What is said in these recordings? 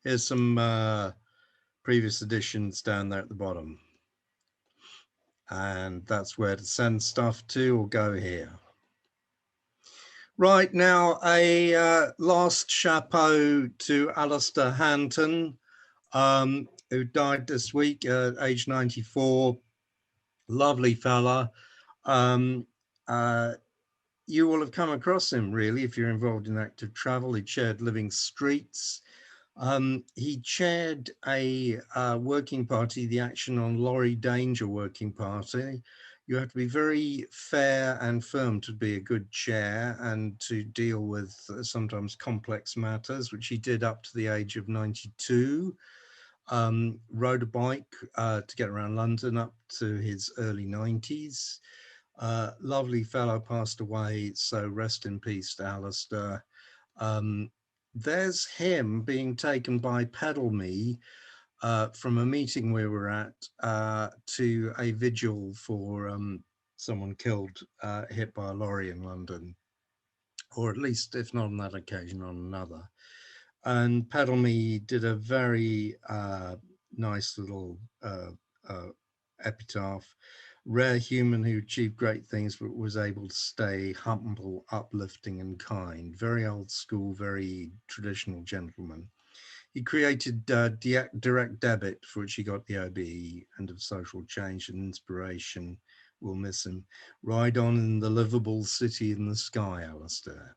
Here's some previous editions down there at the bottom. And that's where to send stuff to or go here. Right, now a last chapeau to Alistair Hanton, who died this week at age 94. Lovely fella. You will have come across him, really, if you're involved in active travel. He chaired Living Streets. He chaired a working party, the Action on Lorry Danger working party. You have to be very fair and firm to be a good chair and to deal with sometimes complex matters, which he did up to the age of 92. Rode a bike to get around London up to his early 90s. Lovely fellow, passed away, so rest in peace to Alistair. There's him being taken by Pedal Me from a meeting we were at to a vigil for someone killed, hit by a lorry in London, or at least, if not on that occasion, on another. And Pedal Me did a very nice little epitaph. Rare human who achieved great things but was able to stay humble, uplifting and kind. Very old school, very traditional gentleman. He created direct debit, for which he got the OBE, and of social change and inspiration. We'll miss him. Ride on in the livable city in the sky, Alistair.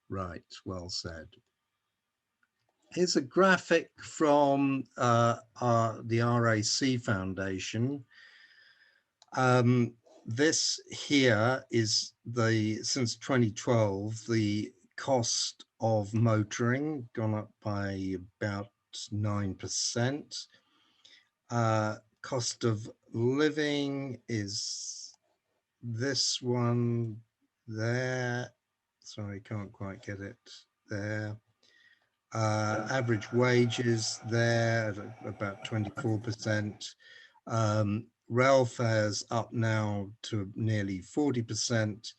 Right, well said. Here's a graphic from the RAC Foundation. This here is since 2012, the cost of motoring gone up by about 9%. Cost of living is this one there. Sorry, can't quite get it there. Average wages there at about 24%. Rail fares up now to nearly 40%,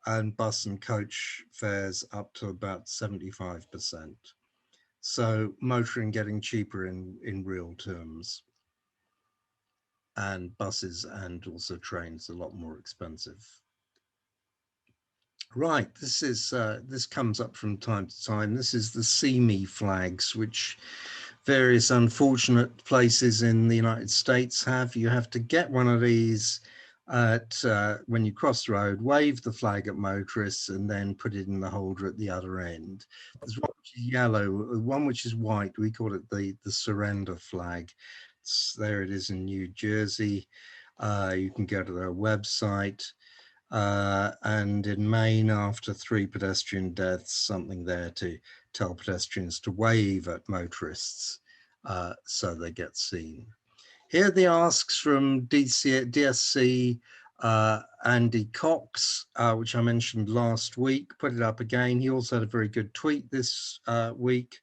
and bus and coach fares up to about 75%. So motoring getting cheaper in real terms, and buses and also trains a lot more expensive. Right, this comes up from time to time. This is the See Me flags, which various unfortunate places in the United States have. You have to get one of these at when you cross the road, wave the flag at motorists, and then put it in the holder at the other end. There's one which is yellow, one which is white. We call it the surrender flag. There it is in New Jersey. You can go to their website. And in Maine, after 3 pedestrian deaths, something there to tell pedestrians to wave at motorists so they get seen. Here are the asks from DSC Andy Cox, which I mentioned last week. Put it up again. He also had a very good tweet this week.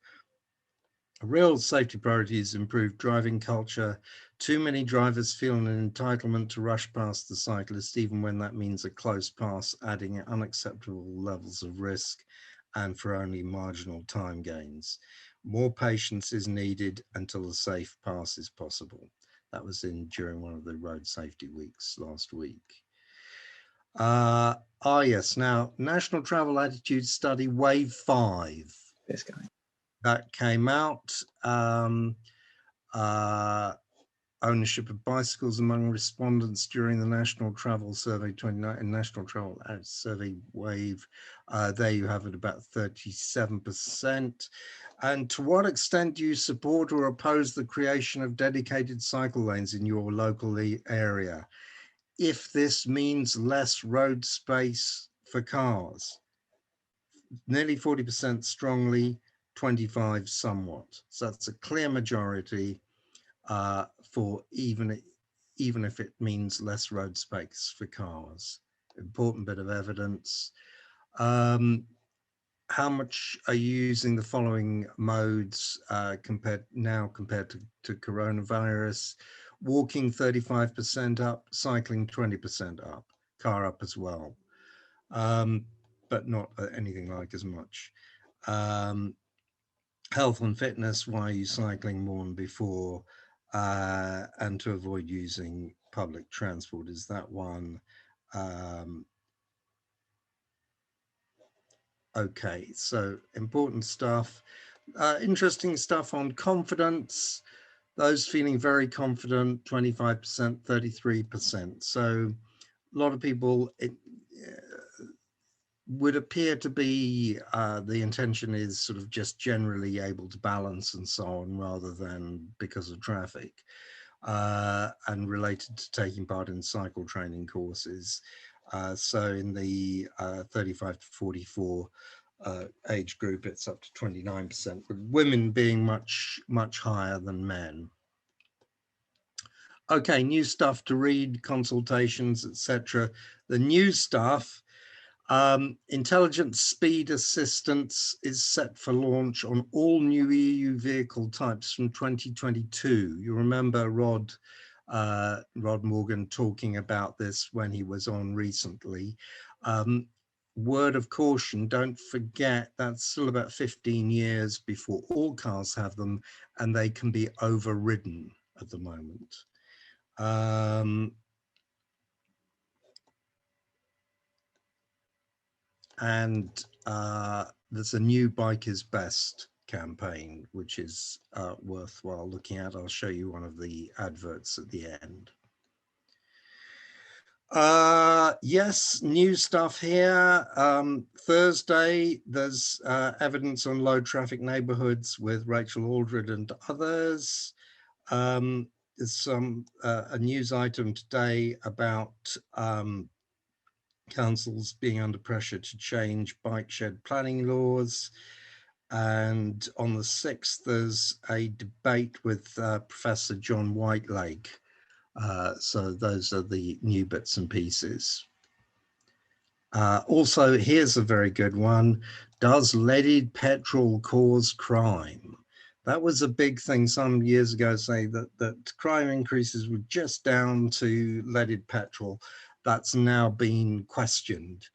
A real safety priority is improved driving culture. Too many drivers feel an entitlement to rush past the cyclist, even when that means a close pass, adding unacceptable levels of risk and for only marginal time gains. More patience is needed until a safe pass is possible. That was during one of the road safety weeks last week. Yes, now National Travel Attitude Study Wave 5. This guy. That came out. Ownership of bicycles among respondents during the National Travel Survey 29 National Travel Survey Wave. There you have it, about 37%. And to what extent do you support or oppose the creation of dedicated cycle lanes in your local area, if this means less road space for cars? Nearly 40% strongly, 25 somewhat. So that's a clear majority for even if it means less road space for cars. Important bit of evidence. How much are you using the following modes compared to coronavirus? Walking 35% up, cycling 20% up, car up as well, but not anything like as much. health and fitness, why are you cycling more than before, and to avoid using public transport is that one. Um, okay, so important stuff. Interesting stuff on confidence. Those feeling very confident, 25%, 33%. So a lot of people, it would appear to be the intention is sort of just generally able to balance and so on, rather than because of traffic, and related to taking part in cycle training courses. So in the 35 to 44 age group, it's up to 29%, with women being much higher than men. Okay, new stuff to read, consultations, etc. The new stuff, intelligent speed assistance is set for launch on all new EU vehicle types from 2022. You remember Rod Morgan talking about this when he was on recently. Word of caution, don't forget that's still about 15 years before all cars have them, and they can be overridden at the moment. And there's a new Bike is Best campaign, which is worthwhile looking at. I'll show you one of the adverts at the end. Yes, new stuff here. Thursday, there's evidence on low traffic neighborhoods with Rachel Aldred and others. There's a news item today about councils being under pressure to change bike shed planning laws. And on the 6th, there's a debate with Professor John Whitelake. So those are the new bits and pieces. Also, here's a very good one. Does leaded petrol cause crime? That was a big thing some years ago, saying that crime increases were just down to leaded petrol. That's now been questioned.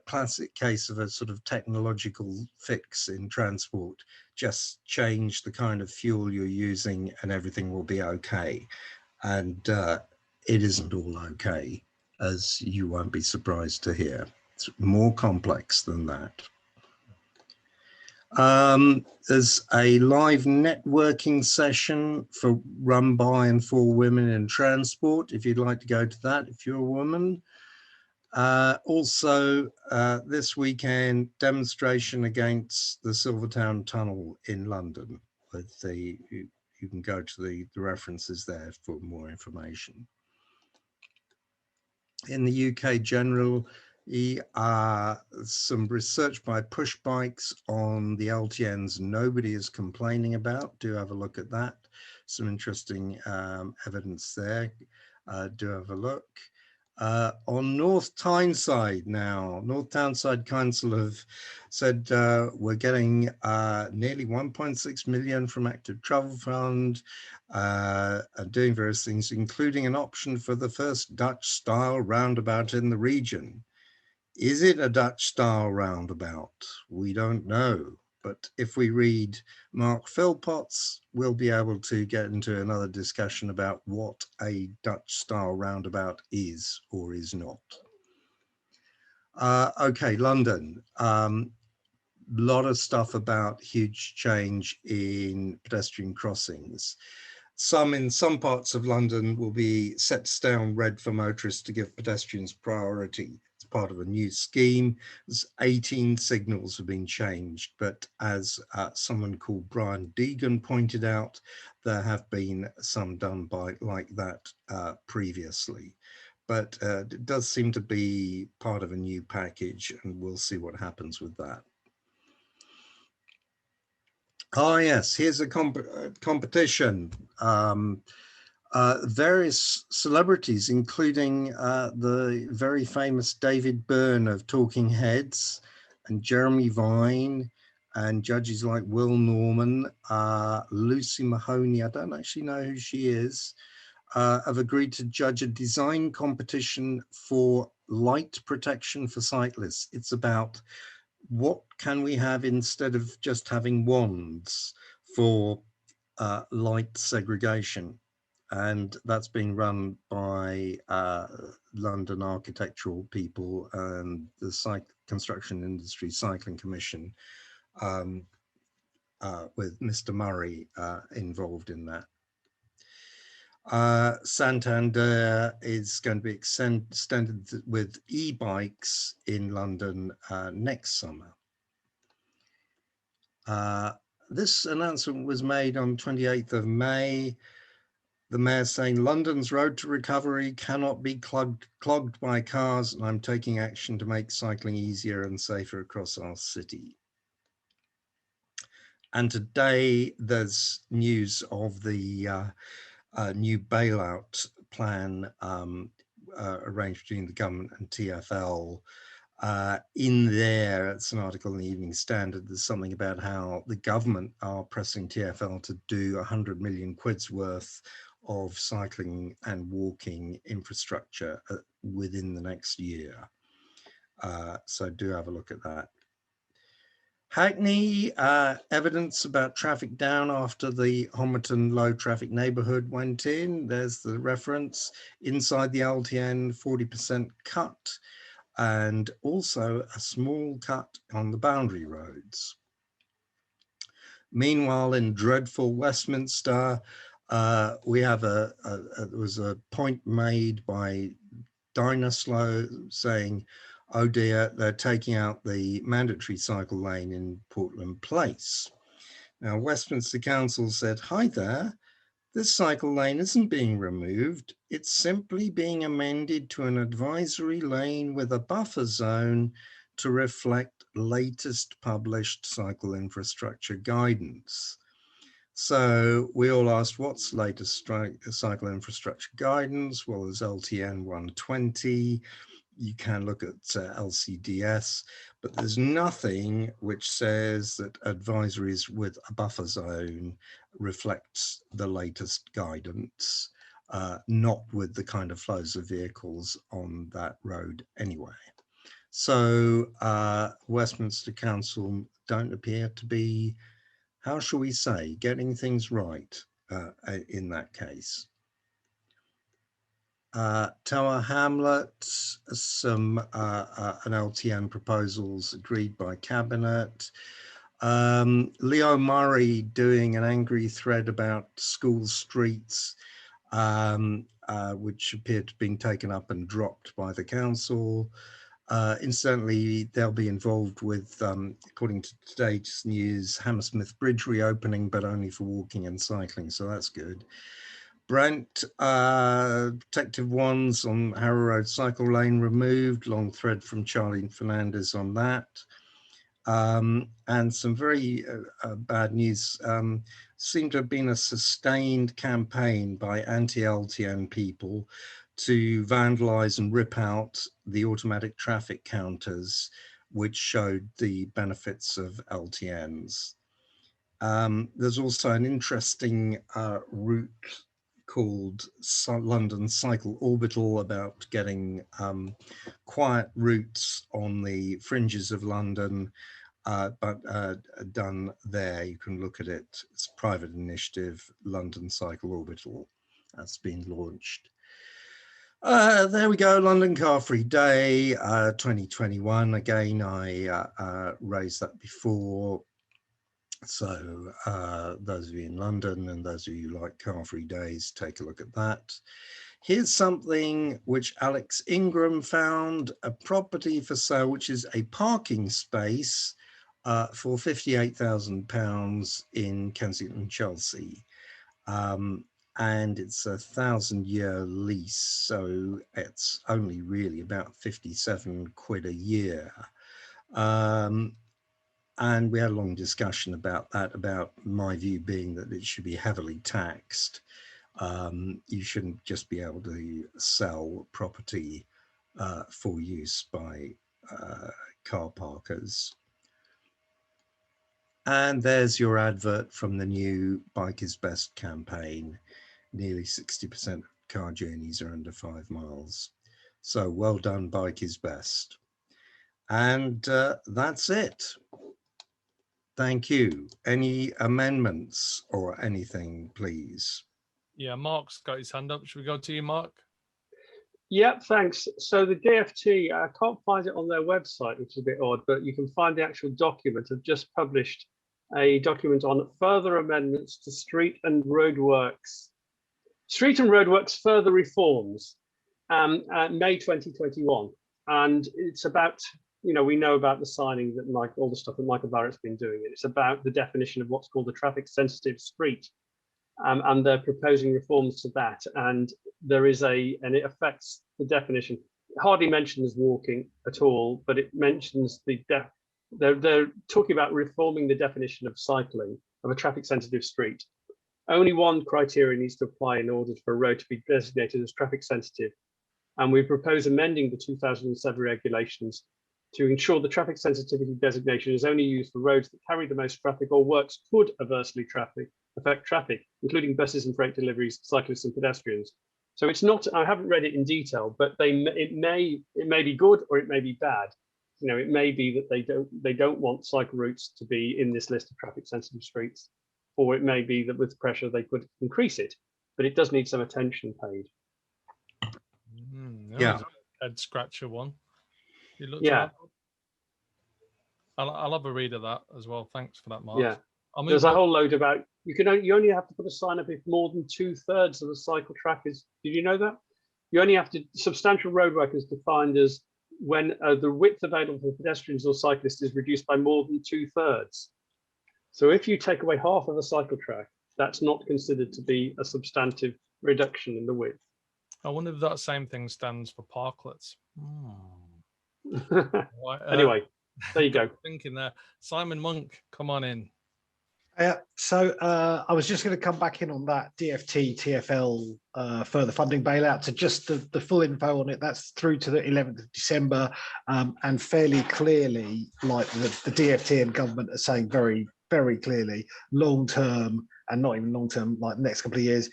Classic case of a sort of technological fix in transport. Just change the kind of fuel you're using and everything will be okay. And it isn't all okay, as you won't be surprised to hear. It's more complex than that. There's a live networking session run by and for women in transport, if you'd like to go to that, if you're a woman. Also, this weekend, demonstration against the Silvertown Tunnel in London. With you can go to the references there for more information. In the UK general, some research by Push Bikes on the LTNs nobody is complaining about. Do have a look at that. Some interesting evidence there. Do have a look. On North Tyneside now, North Tyneside Council have said we're getting nearly 1.6 million from Active Travel Fund, and doing various things, including an option for the first Dutch-style roundabout in the region. Is it a Dutch-style roundabout? We don't know. But if we read Mark Philpotts, we'll be able to get into another discussion about what a Dutch-style roundabout is or is not. Okay, London. Lot of stuff about huge change in pedestrian crossings. In some parts of London will be set to stay on red for motorists to give pedestrians priority. It's part of a new scheme. There's 18 signals have been changed, but as someone called Brian Deegan pointed out, there have been some done like that previously. But it does seem to be part of a new package, and we'll see what happens with that. Oh yes, here's a competition. Various celebrities, including the very famous David Byrne of Talking Heads, and Jeremy Vine, and judges like Will Norman, Lucy Mahoney, I don't actually know who she is, have agreed to judge a design competition for light protection for cyclists. It's about what can we have instead of just having wands for light segregation? And that's being run by London architectural people and the Construction Industry Cycling Commission, with Mr. Murray involved in that. Santander is going to be extended with e-bikes in London next summer. This announcement was made on 28th of May. The mayor saying London's road to recovery cannot be clogged by cars, and I'm taking action to make cycling easier and safer across our city. And today there's news of the new bailout plan arranged between the government and TfL. In there, it's an article in the Evening Standard, there's something about how the government are pressing TfL to do 100 million quid's worth of cycling and walking infrastructure within the next year. So do have a look at that. Hackney, evidence about traffic down after the Homerton low traffic neighbourhood went in. There's the reference. Inside the LTN, 40% cut, and also a small cut on the boundary roads. Meanwhile, in dreadful Westminster, we have there was a point made by Dynaslow saying, oh dear, they're taking out the mandatory cycle lane in Portland Place. Now, Westminster Council said, hi there, this cycle lane isn't being removed. It's simply being amended to an advisory lane with a buffer zone to reflect latest published cycle infrastructure guidance. So we all asked, what's latest cycle infrastructure guidance? Well, there's LTN 120. You can look at LCDS, but there's nothing which says that advisories with a buffer zone reflects the latest guidance, not with the kind of flows of vehicles on that road anyway. So Westminster Council don't appear to be, how shall we say, getting things right in that case. Tower Hamlets, some an LTN proposals agreed by Cabinet. Leo Murray doing an angry thread about school streets, which appeared to have been taken up and dropped by the council. Incidentally, they'll be involved with, according to today's news, Hammersmith Bridge reopening, but only for walking and cycling, so that's good. Brent, protective wands on Harrow Road cycle lane removed, long thread from Charlie Fernandez on that. And some very bad news. Seemed to have been a sustained campaign by anti-LTN people to vandalize and rip out the automatic traffic counters, which showed the benefits of LTNs. There's also an interesting route called London Cycle Orbital about getting quiet routes on the fringes of London, but done there. You can look at it. It's a private initiative, London Cycle Orbital. That's been launched. There we go, London Car Free Day 2021. Again, I raised that before. So those of you in London and those of you who like car free days, take a look at that. Here's something which Alex Ingram found, a property for sale, which is a parking space for £58,000 in Kensington, Chelsea. And it's a 1,000-year lease, so it's only really about 57 quid a year. And we had a long discussion about that, about my view being that it should be heavily taxed. You shouldn't just be able to sell property for use by car parkers. And there's your advert from the new Bike is Best campaign. Nearly 60% of car journeys are under 5 miles. So well done, Bike is Best. And that's it. Thank you. Any amendments or anything, please? Yeah, Mark's got his hand up. Should we go to you, Mark? Yeah, thanks. So the DFT, I can't find it on their website, which is a bit odd, but you can find the actual document. I've just published a document on further amendments to street and roadworks further reforms, May 2021. And it's about, we know about the signing that all the stuff that Michael Barrett's been doing. It's about the definition of what's called a traffic sensitive street. And they're proposing reforms to that. And and it affects the definition. It hardly mentions walking at all, but it mentions they're talking about reforming the definition of cycling of a traffic sensitive street. Only one criteria needs to apply in order for a road to be designated as traffic sensitive. And we propose amending the 2007 regulations to ensure the traffic sensitivity designation is only used for roads that carry the most traffic or works could adversely affect traffic, including buses and freight deliveries, cyclists and pedestrians. So it's not, I haven't read it in detail, but it may be good or it may be bad. It may be that they don't want cycle routes to be in this list of traffic sensitive streets, or it may be that with pressure they could increase it, but it does need some attention paid. Yeah, head scratcher one. You looked yeah. at that? I'll have a read of that as well. Thanks for that, Mark. Yeah. There's a whole load about you only have to put a sign up if more than 2/3 of the cycle track is. Did you know that? You only have to substantial roadwork is defined as when the width available for pedestrians or cyclists is reduced by more than 2/3. So if you take away half of a cycle track, that's not considered to be a substantive reduction in the width. I wonder if that same thing stands for parklets. Right, anyway, there you go. Thinking there. Simon Monk, come on in. So I was just going to come back in on that DFT TFL further funding bailout. So just the full info on it, that's through to the 11th of December, and fairly clearly, like the DFT and government are saying very, very clearly, long term and not even long term, like the next couple of years,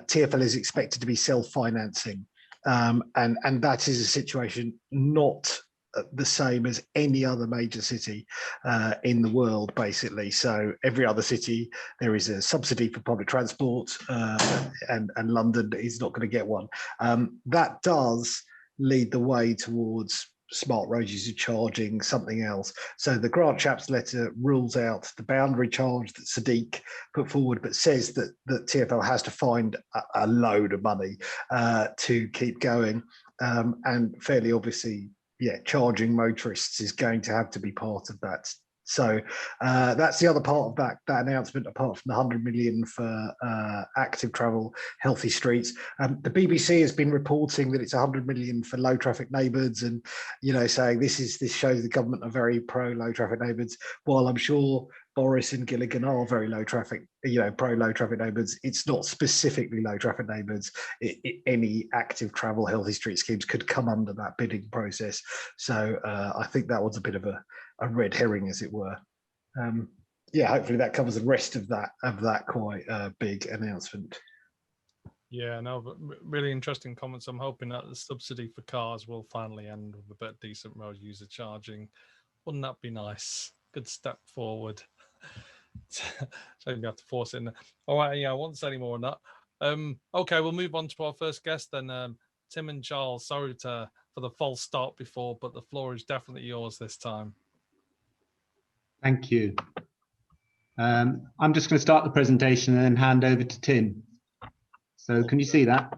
TFL is expected to be self-financing, and that is a situation not the same as any other major city in the world, basically. So every other city, there is a subsidy for public transport, and London is not going to get one. That does lead the way towards smart road user charging, something else. So the grant chap's letter rules out the boundary charge that Sadiq put forward, but says that TfL has to find a load of money to keep going, and fairly obviously, charging motorists is going to have to be part of that. So that's the other part of that announcement, apart from the 100 million for active travel, healthy streets. The BBC has been reporting that it's 100 million for low traffic neighbourhoods, and saying this shows the government are very pro low traffic neighbourhoods. While I'm sure Boris and Gilligan are very low traffic, pro low traffic neighbourhoods, it's not specifically low traffic neighbourhoods. Any active travel, healthy street schemes could come under that bidding process. So I think that was a bit of a red herring, as it were. Hopefully that covers the rest of that quite big announcement. Yeah, no, but really interesting comments. I'm hoping that the subsidy for cars will finally end with a bit of decent road user charging. Wouldn't that be nice? Good step forward. So you have to force it in there. All right, I won't say any more on that. Okay, we'll move on to our first guest then. Tim and Charles, sorry for the false start before, but the floor is definitely yours this time. Thank you. I'm just going to start the presentation and then hand over to Tim. So can you see that?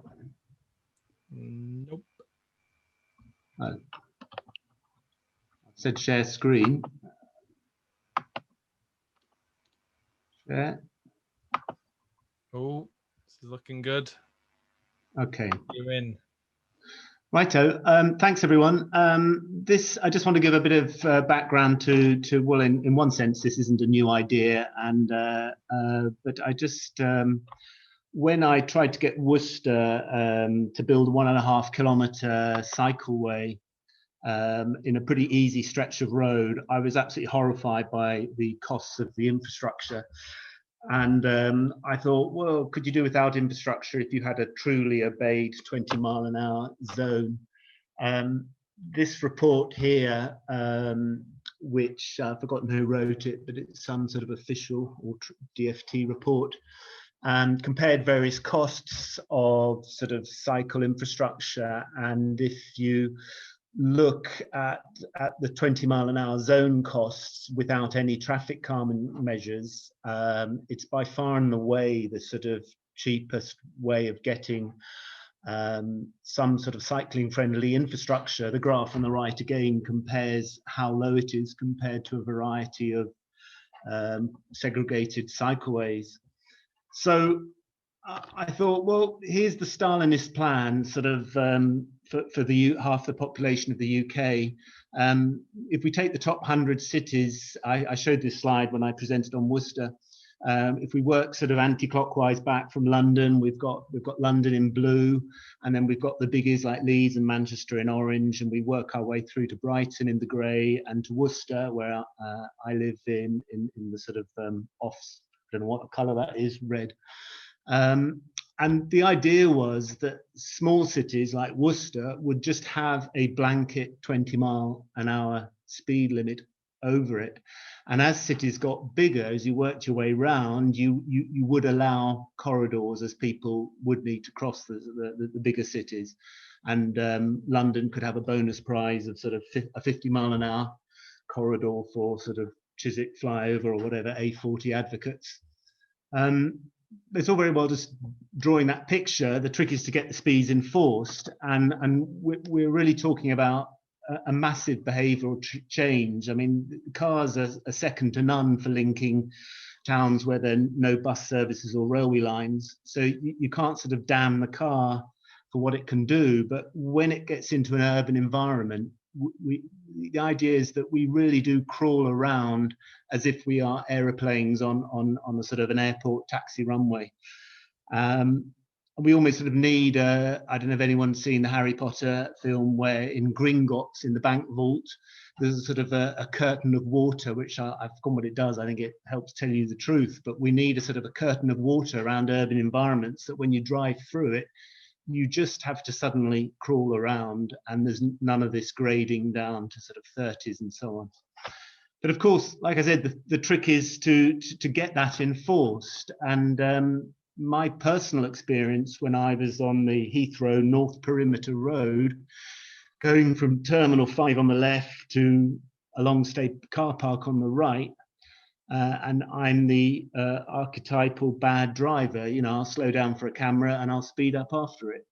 Nope. Oh. I've said share screen. Share. Oh, this is looking good. Okay. You're in. Righto. Thanks, everyone. I just want to give a bit of background to well, in one sense, this isn't a new idea, but I just when I tried to get Worcester to build a 1.5 kilometre cycleway in a pretty easy stretch of road, I was absolutely horrified by the costs of the infrastructure. And I thought, well, could you do without infrastructure if you had a truly obeyed 20-mile-an-hour zone? this report here, which I've forgotten who wrote it, but it's some sort of official or DFT report, compared various costs of sort of cycle infrastructure. And if you look at the 20-mile-an-hour zone costs without any traffic calming measures, it's by far and away the sort of cheapest way of getting some sort of cycling friendly infrastructure. The graph on the right again compares how low it is compared to a variety of segregated cycleways. So I thought, well, here's the Stalinist plan sort of for the half the population of the UK. If we take the top 100 cities, I showed this slide when I presented on Worcester. If we work sort of anti-clockwise back from London, we've got London in blue, and then we've got the biggies like Leeds and Manchester in orange, and we work our way through to Brighton in the grey, and to Worcester, where I live in the sort of offs. I don't know what colour that is, red. And the idea was that small cities like Worcester would just have a blanket 20-mile-an-hour speed limit over it. And as cities got bigger, as you worked your way round, you would allow corridors as people would need to cross the bigger cities. And London could have a bonus prize of sort of a 50-mile-an-hour corridor for sort of Chiswick flyover or whatever, A40 advocates. It's all very well just drawing that picture. The trick is to get the speeds enforced. And we're really talking about a massive behavioural change. I mean, cars are second to none for linking towns where there are no bus services or railway lines. So you can't sort of damn the car for what it can do. But when it gets into an urban environment, the idea is that we really do crawl around as if we are aeroplanes on a sort of an airport taxi runway. We almost sort of need, I don't know if anyone's seen the Harry Potter film where in Gringotts, in the bank vault, there's a sort of a curtain of water, which I've forgotten what it does. I think it helps tell you the truth, but we need a sort of a curtain of water around urban environments that when you drive through it, you just have to suddenly crawl around, and there's none of this grading down to sort of 30s and so on. But of course, like I said, the trick is to get that enforced. And my personal experience when I was on the Heathrow North Perimeter Road, going from Terminal 5 on the left to a long-stay car park on the right, and I'm the archetypal bad driver. You know, I'll slow down for a camera and I'll speed up after it.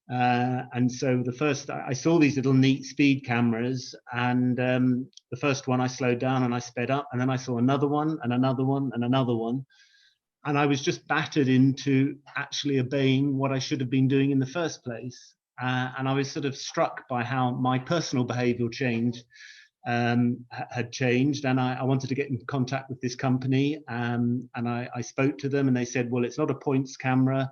And so the first, I saw these little neat speed cameras, and the first one I slowed down and I sped up, and then I saw another one and another one and another one. And I was just battered into actually obeying what I should have been doing in the first place. And I was sort of struck by how my personal behavioural change had changed, and I wanted to get in contact with this company, and I spoke to them, and they said, well, it's not a points camera,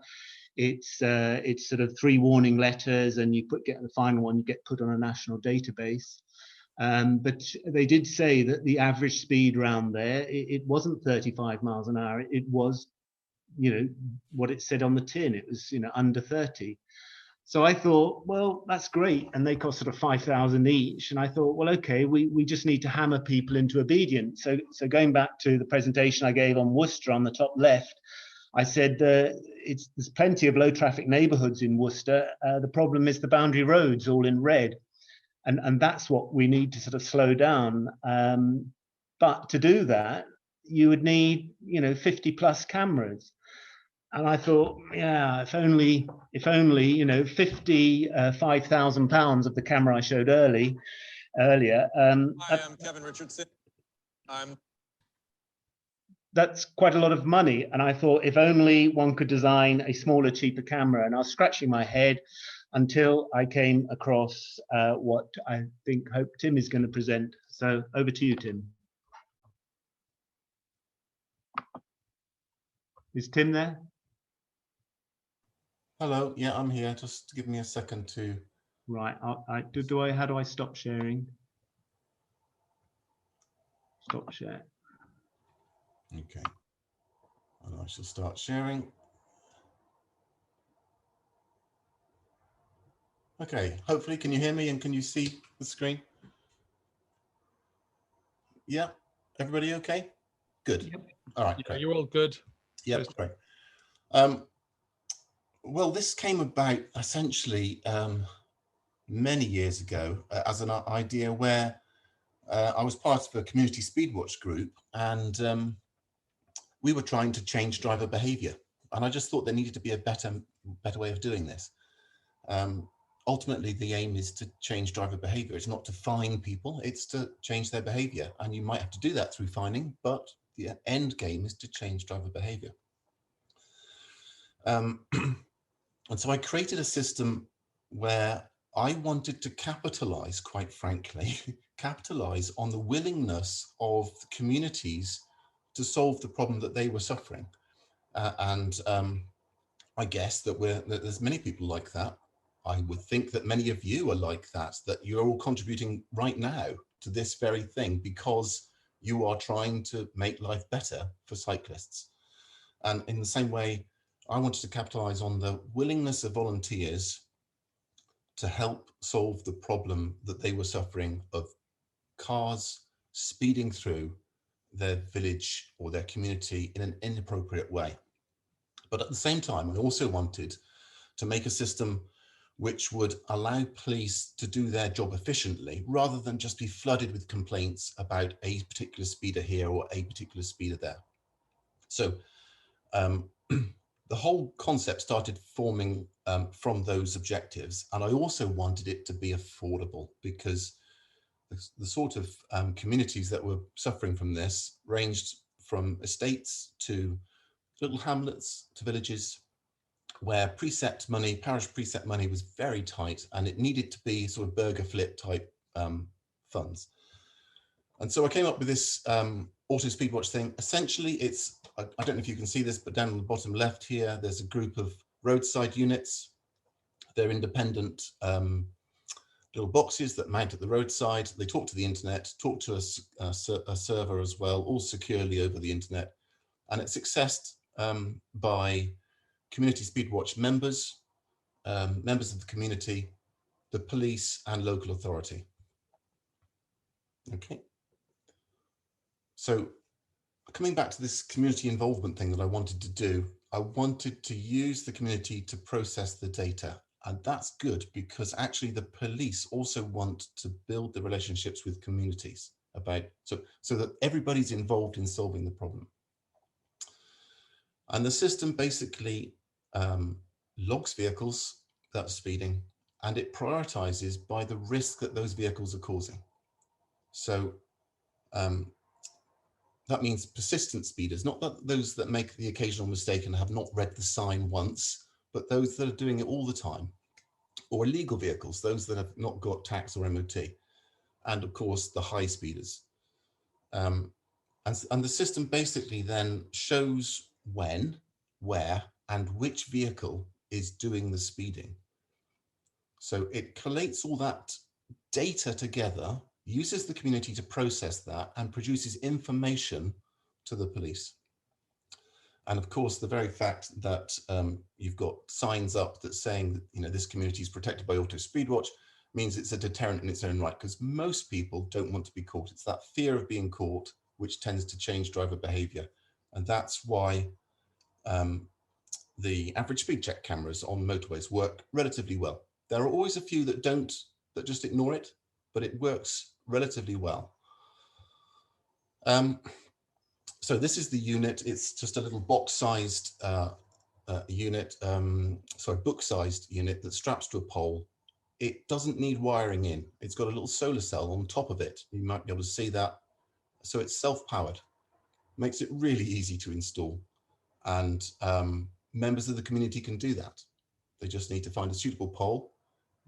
it's sort of 3 warning letters, and you get the final one, you get put on a national database. But they did say that the average speed around there, it wasn't 35 miles an hour, it was, you know, what it said on the tin, it was, you know, under 30. So I thought, well, that's great. And they cost sort of 5,000 each. And I thought, well, okay, we just need to hammer people into obedience. So going back to the presentation I gave on Worcester on the top left, I said there's plenty of low traffic neighbourhoods in Worcester. The problem is the boundary roads all in red. And that's what we need to sort of slow down. But to do that, you would need, you know, 50 plus cameras. And I thought, yeah, if only, you know, £55,000 of the camera I showed earlier. Hi, I'm Kevin Richardson. That's quite a lot of money. And I thought, if only one could design a smaller, cheaper camera. And I was scratching my head until I came across what I hope Tim is going to present. So over to you, Tim. Is Tim there? Hello, yeah, I'm here. Just give me a second to. Right, how do I stop sharing? Stop share. Okay, and I shall start sharing. Okay, hopefully, can you hear me and can you see the screen? Yeah, everybody okay? Good. Yep. All right, Yeah, great. you're all good. Yeah, Please. great. Well, this came about essentially many years ago as an idea where I was part of a community speedwatch group, and we were trying to change driver behavior. And I just thought there needed to be a better way of doing this. Ultimately, the aim is to change driver behavior. It's not to fine people, it's to change their behavior. And you might have to do that through fining, but the end game is to change driver behavior. And so I created a system where I wanted to capitalize, quite frankly, capitalize on the willingness of the communities to solve the problem that they were suffering. I guess that there's many people like that. I would think that many of you are like that you're all contributing right now to this very thing because you are trying to make life better for cyclists. And in the same way, I wanted to capitalize on the willingness of volunteers to help solve the problem that they were suffering of cars speeding through their village or their community in an inappropriate way. But at the same time, I also wanted to make a system which would allow police to do their job efficiently rather than just be flooded with complaints about a particular speeder here or a particular speeder there. So the whole concept started forming from those objectives. And I also wanted it to be affordable because the sort of communities that were suffering from this ranged from estates to little hamlets to villages where precept money, parish precept money was very tight, and it needed to be sort of burger flip type funds. And so I came up with this auto speedwatch thing. Essentially, it's, I don't know if you can see this, but down on the bottom left here, there's a group of roadside units. They're independent little boxes that mount at the roadside. They talk to the internet, talk to a server as well, all securely over the internet. And it's accessed by community speedwatch members, members of the community, the police, and local authority. Okay. So coming back to this community involvement thing that I wanted to do, I wanted to use the community to process the data. And that's good because actually the police also want to build the relationships with communities about, so that everybody's involved in solving the problem. And the system basically logs vehicles that are speeding, and it prioritizes by the risk that those vehicles are causing. So that means persistent speeders, not those that make the occasional mistake and have not read the sign once, but those that are doing it all the time, or illegal vehicles, those that have not got tax or MOT, and of course the high speeders. And the system basically then shows when, where, and which vehicle is doing the speeding. So it collates all that data together, uses the community to process that, and produces information to the police. And of course, the very fact that you've got signs up that saying that, you know, this community is protected by auto speedwatch means it's a deterrent in its own right, because most people don't want to be caught. It's that fear of being caught which tends to change driver behavior. And that's why the average speed check cameras on motorways work relatively well. There are always a few that don't, that just ignore it, but it works relatively well. So this is the unit. It's just a little box-sized unit, book-sized unit that straps to a pole. It doesn't need wiring in. It's got a little solar cell on top of it. You might be able to see that. So it's self-powered. Makes it really easy to install. And members of the community can do that. They just need to find a suitable pole,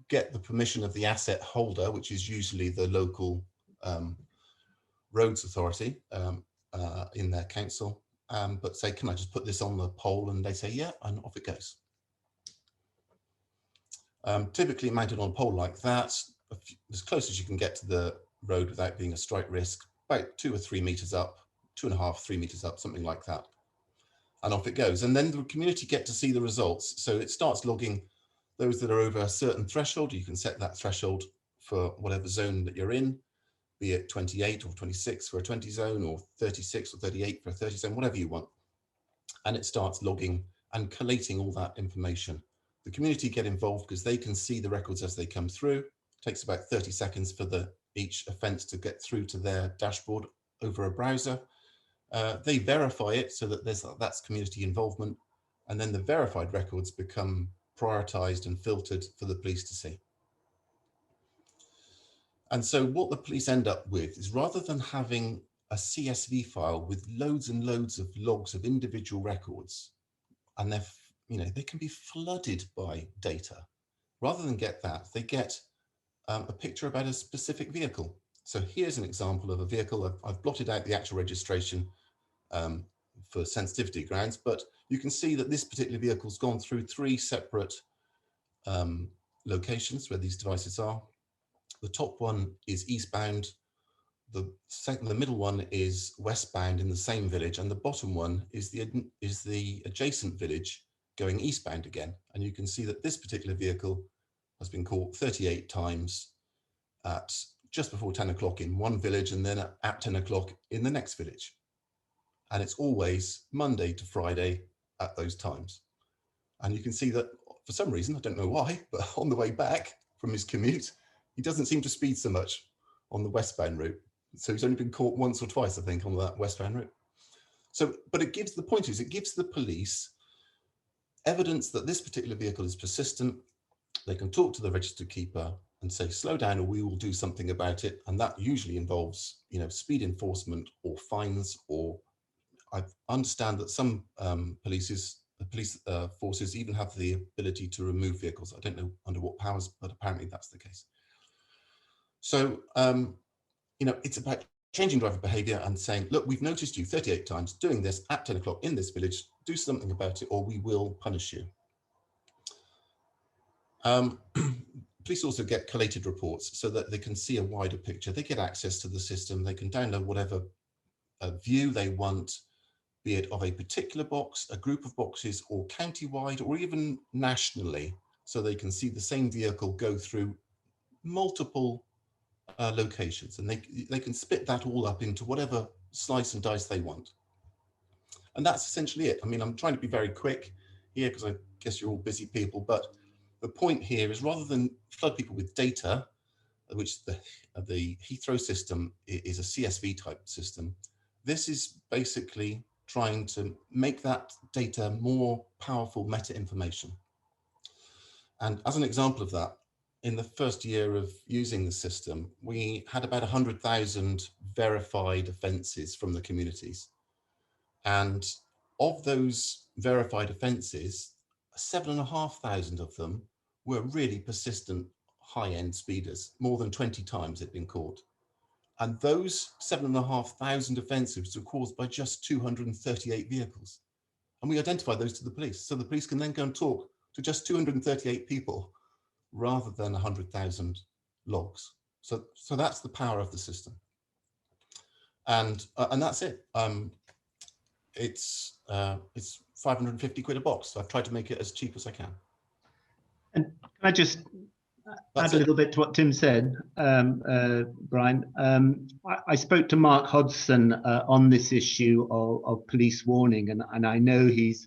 get the permission of the asset holder, which is usually the local roads authority in their council, but say, can I just put this on the pole? And they say, yeah, and off it goes. Typically mounted on a pole like that, as close as you can get to the road without being a strike risk, about 2 or 3 meters up, 2.5, 3 meters up, something like that. And off it goes. And then the community get to see the results. So it starts logging Those that are over a certain threshold, you can set that threshold for whatever zone that you're in, be it 28 or 26 for a 20 zone, or 36 or 38 for a 30 zone, whatever you want. And it starts logging and collating all that information. The community get involved because they can see the records as they come through. It takes about 30 seconds for each offence to get through to their dashboard over a browser. They verify it so that that's community involvement, and then the verified records become prioritized and filtered for the police to see. And so what the police end up with is, rather than having a CSV file with loads and loads of logs of individual records, and they can be flooded by data, rather than get that, they get a picture about a specific vehicle. So here's an example of a vehicle. I've blotted out the actual registration for sensitivity grounds, but you can see that this particular vehicle's gone through 3 separate locations where these devices are. The top one is eastbound, the middle one is westbound in the same village, and the bottom one is the adjacent village going eastbound again. And you can see that this particular vehicle has been caught 38 times at just before 10 o'clock in one village, and then at 10 o'clock in the next village. And it's always Monday to Friday at those times. And you can see that for some reason, I don't know why, but on the way back from his commute, he doesn't seem to speed so much on the westbound route. So he's only been caught once or twice, I think, on that westbound route. So, but it gives the police evidence that this particular vehicle is persistent. They can talk to the registered keeper and say, slow down, or we will do something about it. And that usually involves, speed enforcement or fines, or I understand that some police forces even have the ability to remove vehicles. I don't know under what powers, but apparently that's the case. So, it's about changing driver behavior and saying, look, we've noticed you 38 times doing this at 10 o'clock in this village, do something about it or we will punish you. Police also get collated reports so that they can see a wider picture. They get access to the system. They can download whatever view they want, be it of a particular box, a group of boxes, or county-wide, or even nationally, so they can see the same vehicle go through multiple locations, and they can split that all up into whatever slice and dice they want. And that's essentially it. I mean, I'm trying to be very quick here because I guess you're all busy people, but the point here is, rather than flood people with data, which the Heathrow system is a CSV type system, this is basically trying to make that data more powerful meta information. And as an example of that, in the first year of using the system, we had about 100,000 verified offences from the communities. And of those verified offences, 7,500 of them were really persistent high-end speeders. More than 20 times they'd been caught. And those 7,500 offences were caused by just 238 vehicles. And we identified those to the police. So the police can then go and talk to just 238 people rather than 100,000 logs. So that's the power of the system. And that's it. It's 550 quid a box. So I've tried to make it as cheap as I can. And can I just add a little bit to what Tim said, Brian? I spoke to Mark Hodgson on this issue of police warning, and I know he's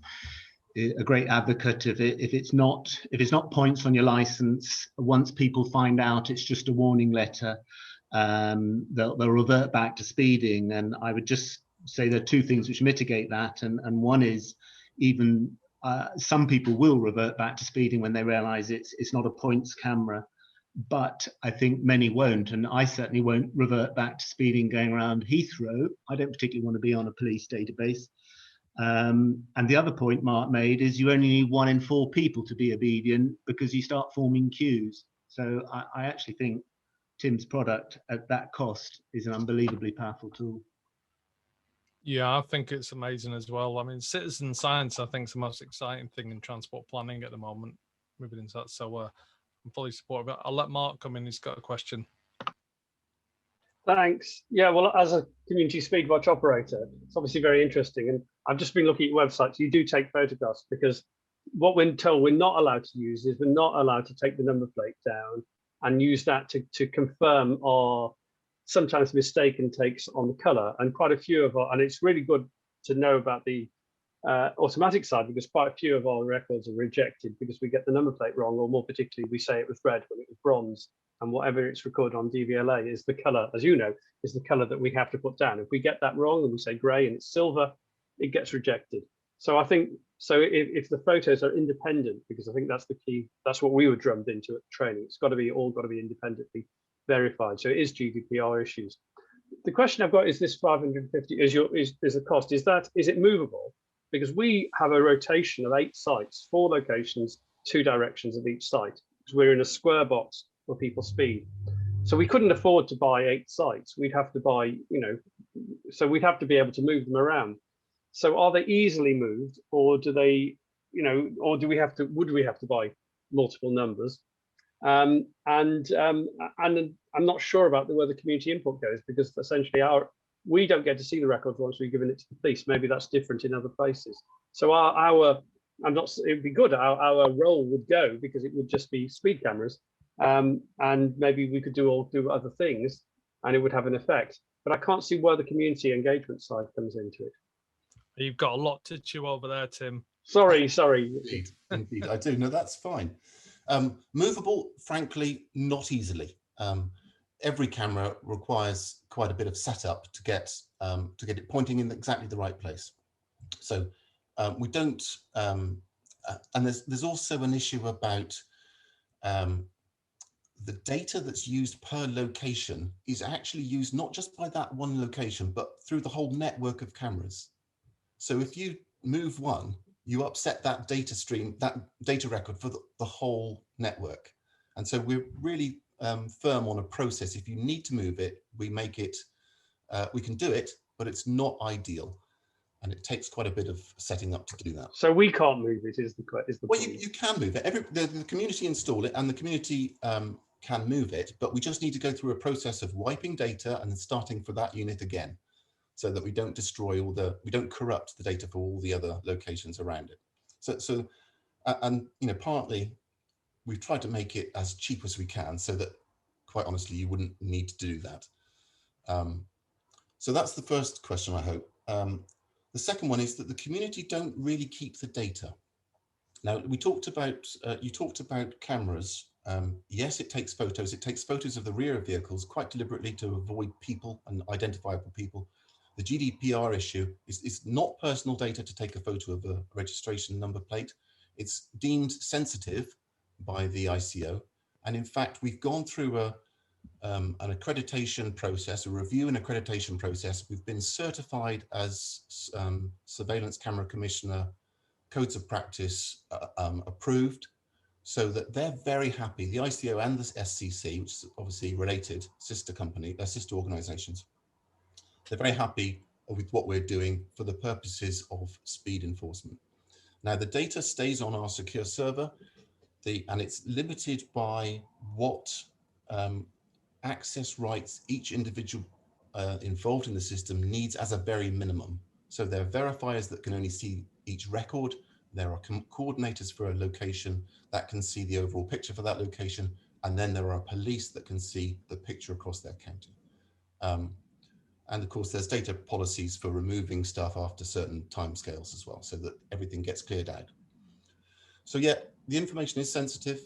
a great advocate of it. If it's not points on your license, once people find out it's just a warning letter, they'll revert back to speeding. And I would just say there are 2 things which mitigate that, and one is even some people will revert back to speeding when they realize it's not a points camera, but I think many won't, and I certainly won't revert back to speeding going around Heathrow. I don't particularly want to be on a police database. And the other point Mark made is you only need 1 in 4 people to be obedient, because you start forming queues. So I actually think Tim's product at that cost is an unbelievably powerful tool. Yeah, I think it's amazing as well. I mean, citizen science, I think, is the most exciting thing in transport planning at the moment, moving into that. So I'm fully supportive. I'll let Mark come in. He's got a question. Thanks. Yeah, well, as a community speed watch operator, it's obviously very interesting. And I've just been looking at your website. You do take photographs, because what we're told we're not allowed to use is we're not allowed to take the number plate down and use that to confirm our sometimes mistaken takes on the colour. And quite a few of our, and it's really good to know about the automatic side, because quite a few of our records are rejected because we get the number plate wrong, or more particularly, we say it was red when it was bronze. And whatever it's recorded on DVLA is the colour, as you know, is the colour that we have to put down. If we get that wrong and we say grey and it's silver, it gets rejected. So I think, so if the photos are independent, because I think that's the key, that's what we were drummed into at training. It's got to be all got to be independently verified. So it is GDPR issues. The question I've got is this 550 is the cost. Is it movable? Because we have a rotation of 8 sites, 4 locations, 2 directions of each site, because we're in a square box where people speed. So we couldn't afford to buy 8 sites. We'd have to buy, so we'd have to be able to move them around. So are they easily moved, or do they, or would we have to buy multiple numbers? And I'm not sure about where the community input goes, because essentially we don't get to see the records once we've given it to the police. Maybe that's different in other places. So it'd be good. Our role would go, because it would just be speed cameras, and maybe we could do other things, and it would have an effect. But I can't see where the community engagement side comes into it. You've got a lot to chew over there, Tim. Sorry. Indeed, I do. No, that's fine. Movable, frankly, not easily. Every camera requires quite a bit of setup to get it pointing in exactly the right place. So we don't, and there's also an issue about the data that's used per location is actually used not just by that one location, but through the whole network of cameras. So if you move one, you upset that data stream, that data record for the whole network. And so we're really firm on a process. If you need to move it, we make it, we can do it, but it's not ideal. And it takes quite a bit of setting up to do that. So we can't move it, is the well, you can move it. The community install it, and the community can move it, but we just need to go through a process of wiping data and then starting for that unit again, so that we don't destroy we don't corrupt the data for all the other locations around it. So partly we've tried to make it as cheap as we can, so that, quite honestly, you wouldn't need to do that. So that's the first question, I hope. The second one is that the community don't really keep the data. Now, we talked about, you talked about cameras. Yes, it takes photos. It takes photos of the rear of vehicles quite deliberately to avoid people and identifiable people. The GDPR issue is not personal data to take a photo of a registration number plate. It's deemed sensitive by the ICO. And in fact, we've gone through an accreditation process, a review and accreditation process. We've been certified as Surveillance Camera Commissioner Codes of Practice approved, so that they're very happy. The ICO and the SCC, which is obviously related sister organizations, they're very happy with what we're doing for the purposes of speed enforcement. Now, the data stays on our secure server, and it's limited by what access rights each individual involved in the system needs as a very minimum. So there are verifiers that can only see each record. There are coordinators for a location that can see the overall picture for that location. And then there are police that can see the picture across their county. And of course, there's data policies for removing stuff after certain timescales as well, so that everything gets cleared out. So yeah, the information is sensitive,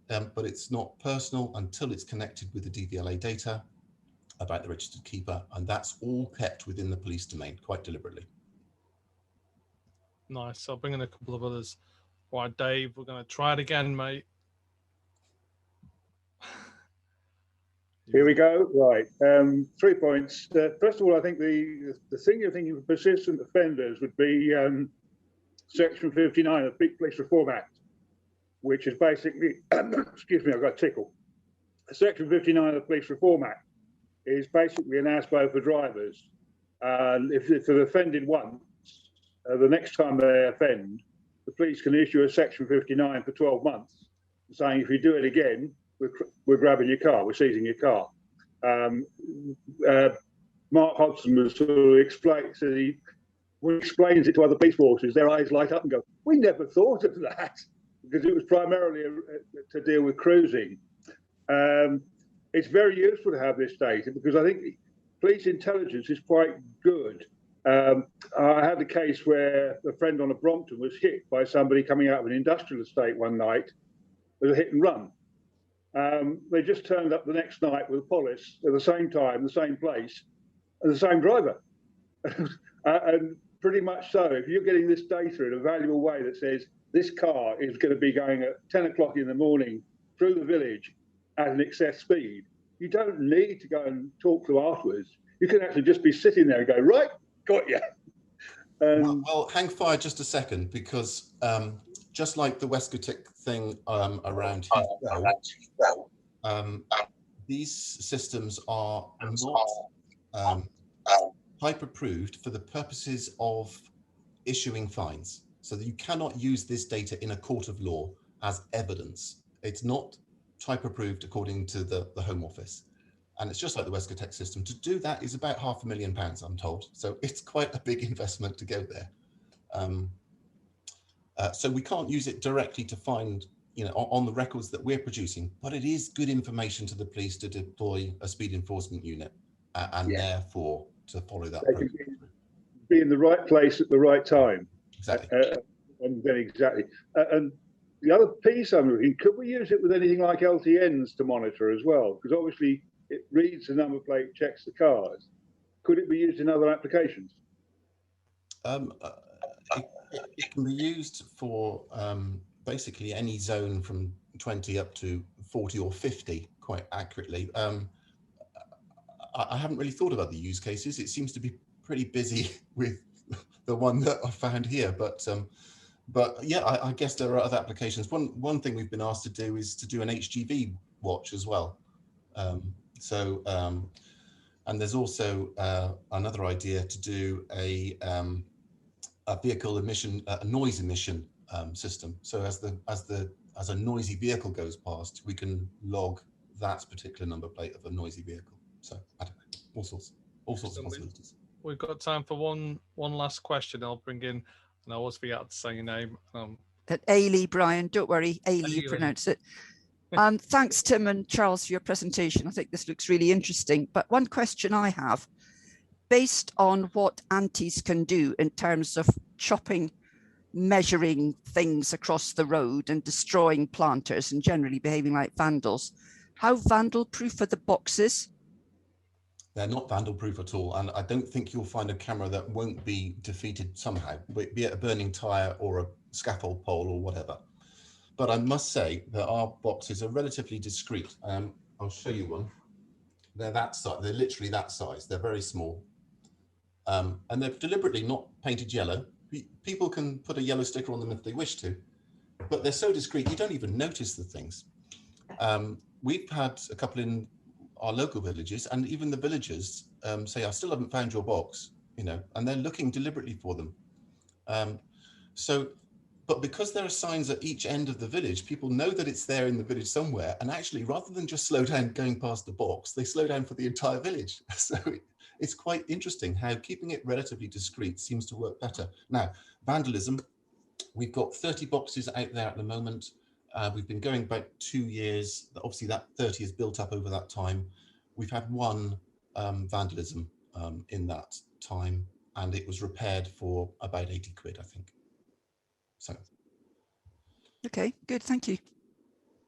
but it's not personal until it's connected with the DVLA data about the registered keeper, and that's all kept within the police domain quite deliberately. Nice. I'll bring in a couple of others. Right, Dave, we're going to try it again, mate. Here we go. Right. 3 points. First of all, I think the thing you're thinking of persistent offenders would be Section 59 of the Police Reform Act, which is basically, excuse me, I've got a tickle. Section 59 of the Police Reform Act is basically an ASBO for drivers. And if they've offended once, the next time they offend, the police can issue a Section 59 for 12 months, saying if you do it again, we're grabbing your car, we're seizing your car. Mark Hodgson was sort of explaining, when he explains it to other police forces, their eyes light up and go, "We never thought of that," because it was primarily to deal with cruising. It's very useful to have this data because I think police intelligence is quite good. I had a case where a friend on a Brompton was hit by somebody coming out of an industrial estate one night. It was a hit and run. They just turned up the next night with the police at the same time, the same place, and the same driver. And pretty much so, if you're getting this data in a valuable way that says this car is going to be going at 10 o'clock in the morning through the village at an excess speed, you don't need to go and talk to them afterwards. You can actually just be sitting there and go, right, got you. Well, hang fire just a second, because just like the Westcotic thing around Heathrow, these systems are not type approved for the purposes of issuing fines. So that you cannot use this data in a court of law as evidence. It's not type approved according to the Home Office. And it's just like the Westcotek system. To do that is about £500,000, I'm told. So it's quite a big investment to go there. So we can't use it directly to find, on the records that we're producing, but it is good information to the police to deploy a speed enforcement unit and therefore to follow that program. Be in the right place at the right time. Exactly. And then exactly. And the other piece I'm looking, could we use it with anything like LTNs to monitor as well? Because obviously it reads the number plate, checks the cars. Could it be used in other applications? It can be used for basically any zone from 20 up to 40 or 50, quite accurately. I haven't really thought about the use cases. It seems to be pretty busy with the one that I found here, but yeah, I guess there are other applications. One thing we've been asked to do is to do an HGV watch as well. And there's also another idea to do a vehicle emission, a noise emission system. So as a noisy vehicle goes past, we can log that particular number plate of a noisy vehicle. So I don't know, all sorts of possibilities. We've got time for one last question. I'll bring in, and I always forget to say your name. Ailey, Brian, don't worry, Ailey, you pronounce it. Thanks, Tim and Charles, for your presentation. I think this looks really interesting. But one question I have, based on what antis can do in terms of chopping, measuring things across the road and destroying planters and generally behaving like vandals, how vandal-proof are the boxes? They're not vandal-proof at all, and I don't think you'll find a camera that won't be defeated somehow, be it a burning tyre or a scaffold pole or whatever. But I must say that our boxes are relatively discreet. I'll show you one. They're that size. They're literally that size. They're very small, and they're deliberately not painted yellow. People can put a yellow sticker on them if they wish to, but they're so discreet you don't even notice the things. We've had a couple in our local villages, and even the villagers say, "I still haven't found your box," and they're looking deliberately for them. But because there are signs at each end of the village, people know that it's there in the village somewhere, and actually, rather than just slow down going past the box, they slow down for the entire village. So it's quite interesting how keeping it relatively discreet seems to work better. Now, vandalism, we've got 30 boxes out there at the moment. We've been going about 2 years. Obviously, that 30 is built up over that time. We've had one vandalism in that time, and it was repaired for about 80 quid, I think. So. Okay, good, thank you.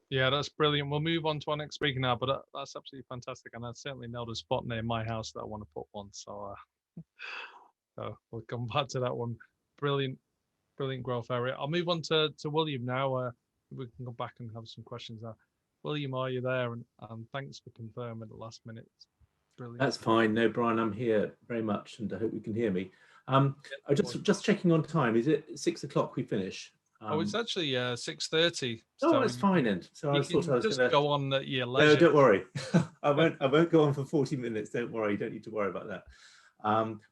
Yeah, that's brilliant. We'll move on to our next speaker now, but that's absolutely fantastic. And I certainly know there's a spot near my house that I want to put one. So, so we'll come back to that one. Brilliant growth area. I'll move on to William now. We can go back and have some questions now. William, are you there? And thanks for confirming at the last minute. Brilliant. That's fine. No, Brian, I'm here very much, and I hope you can hear me. I just checking on time. Is it 6 o'clock we finish? It's actually 6:30. Oh, so that's fine then. So I thought I was just going to go on at your leisure. No, don't worry. I won't go on for 40 minutes. Don't worry. You don't need to worry about that.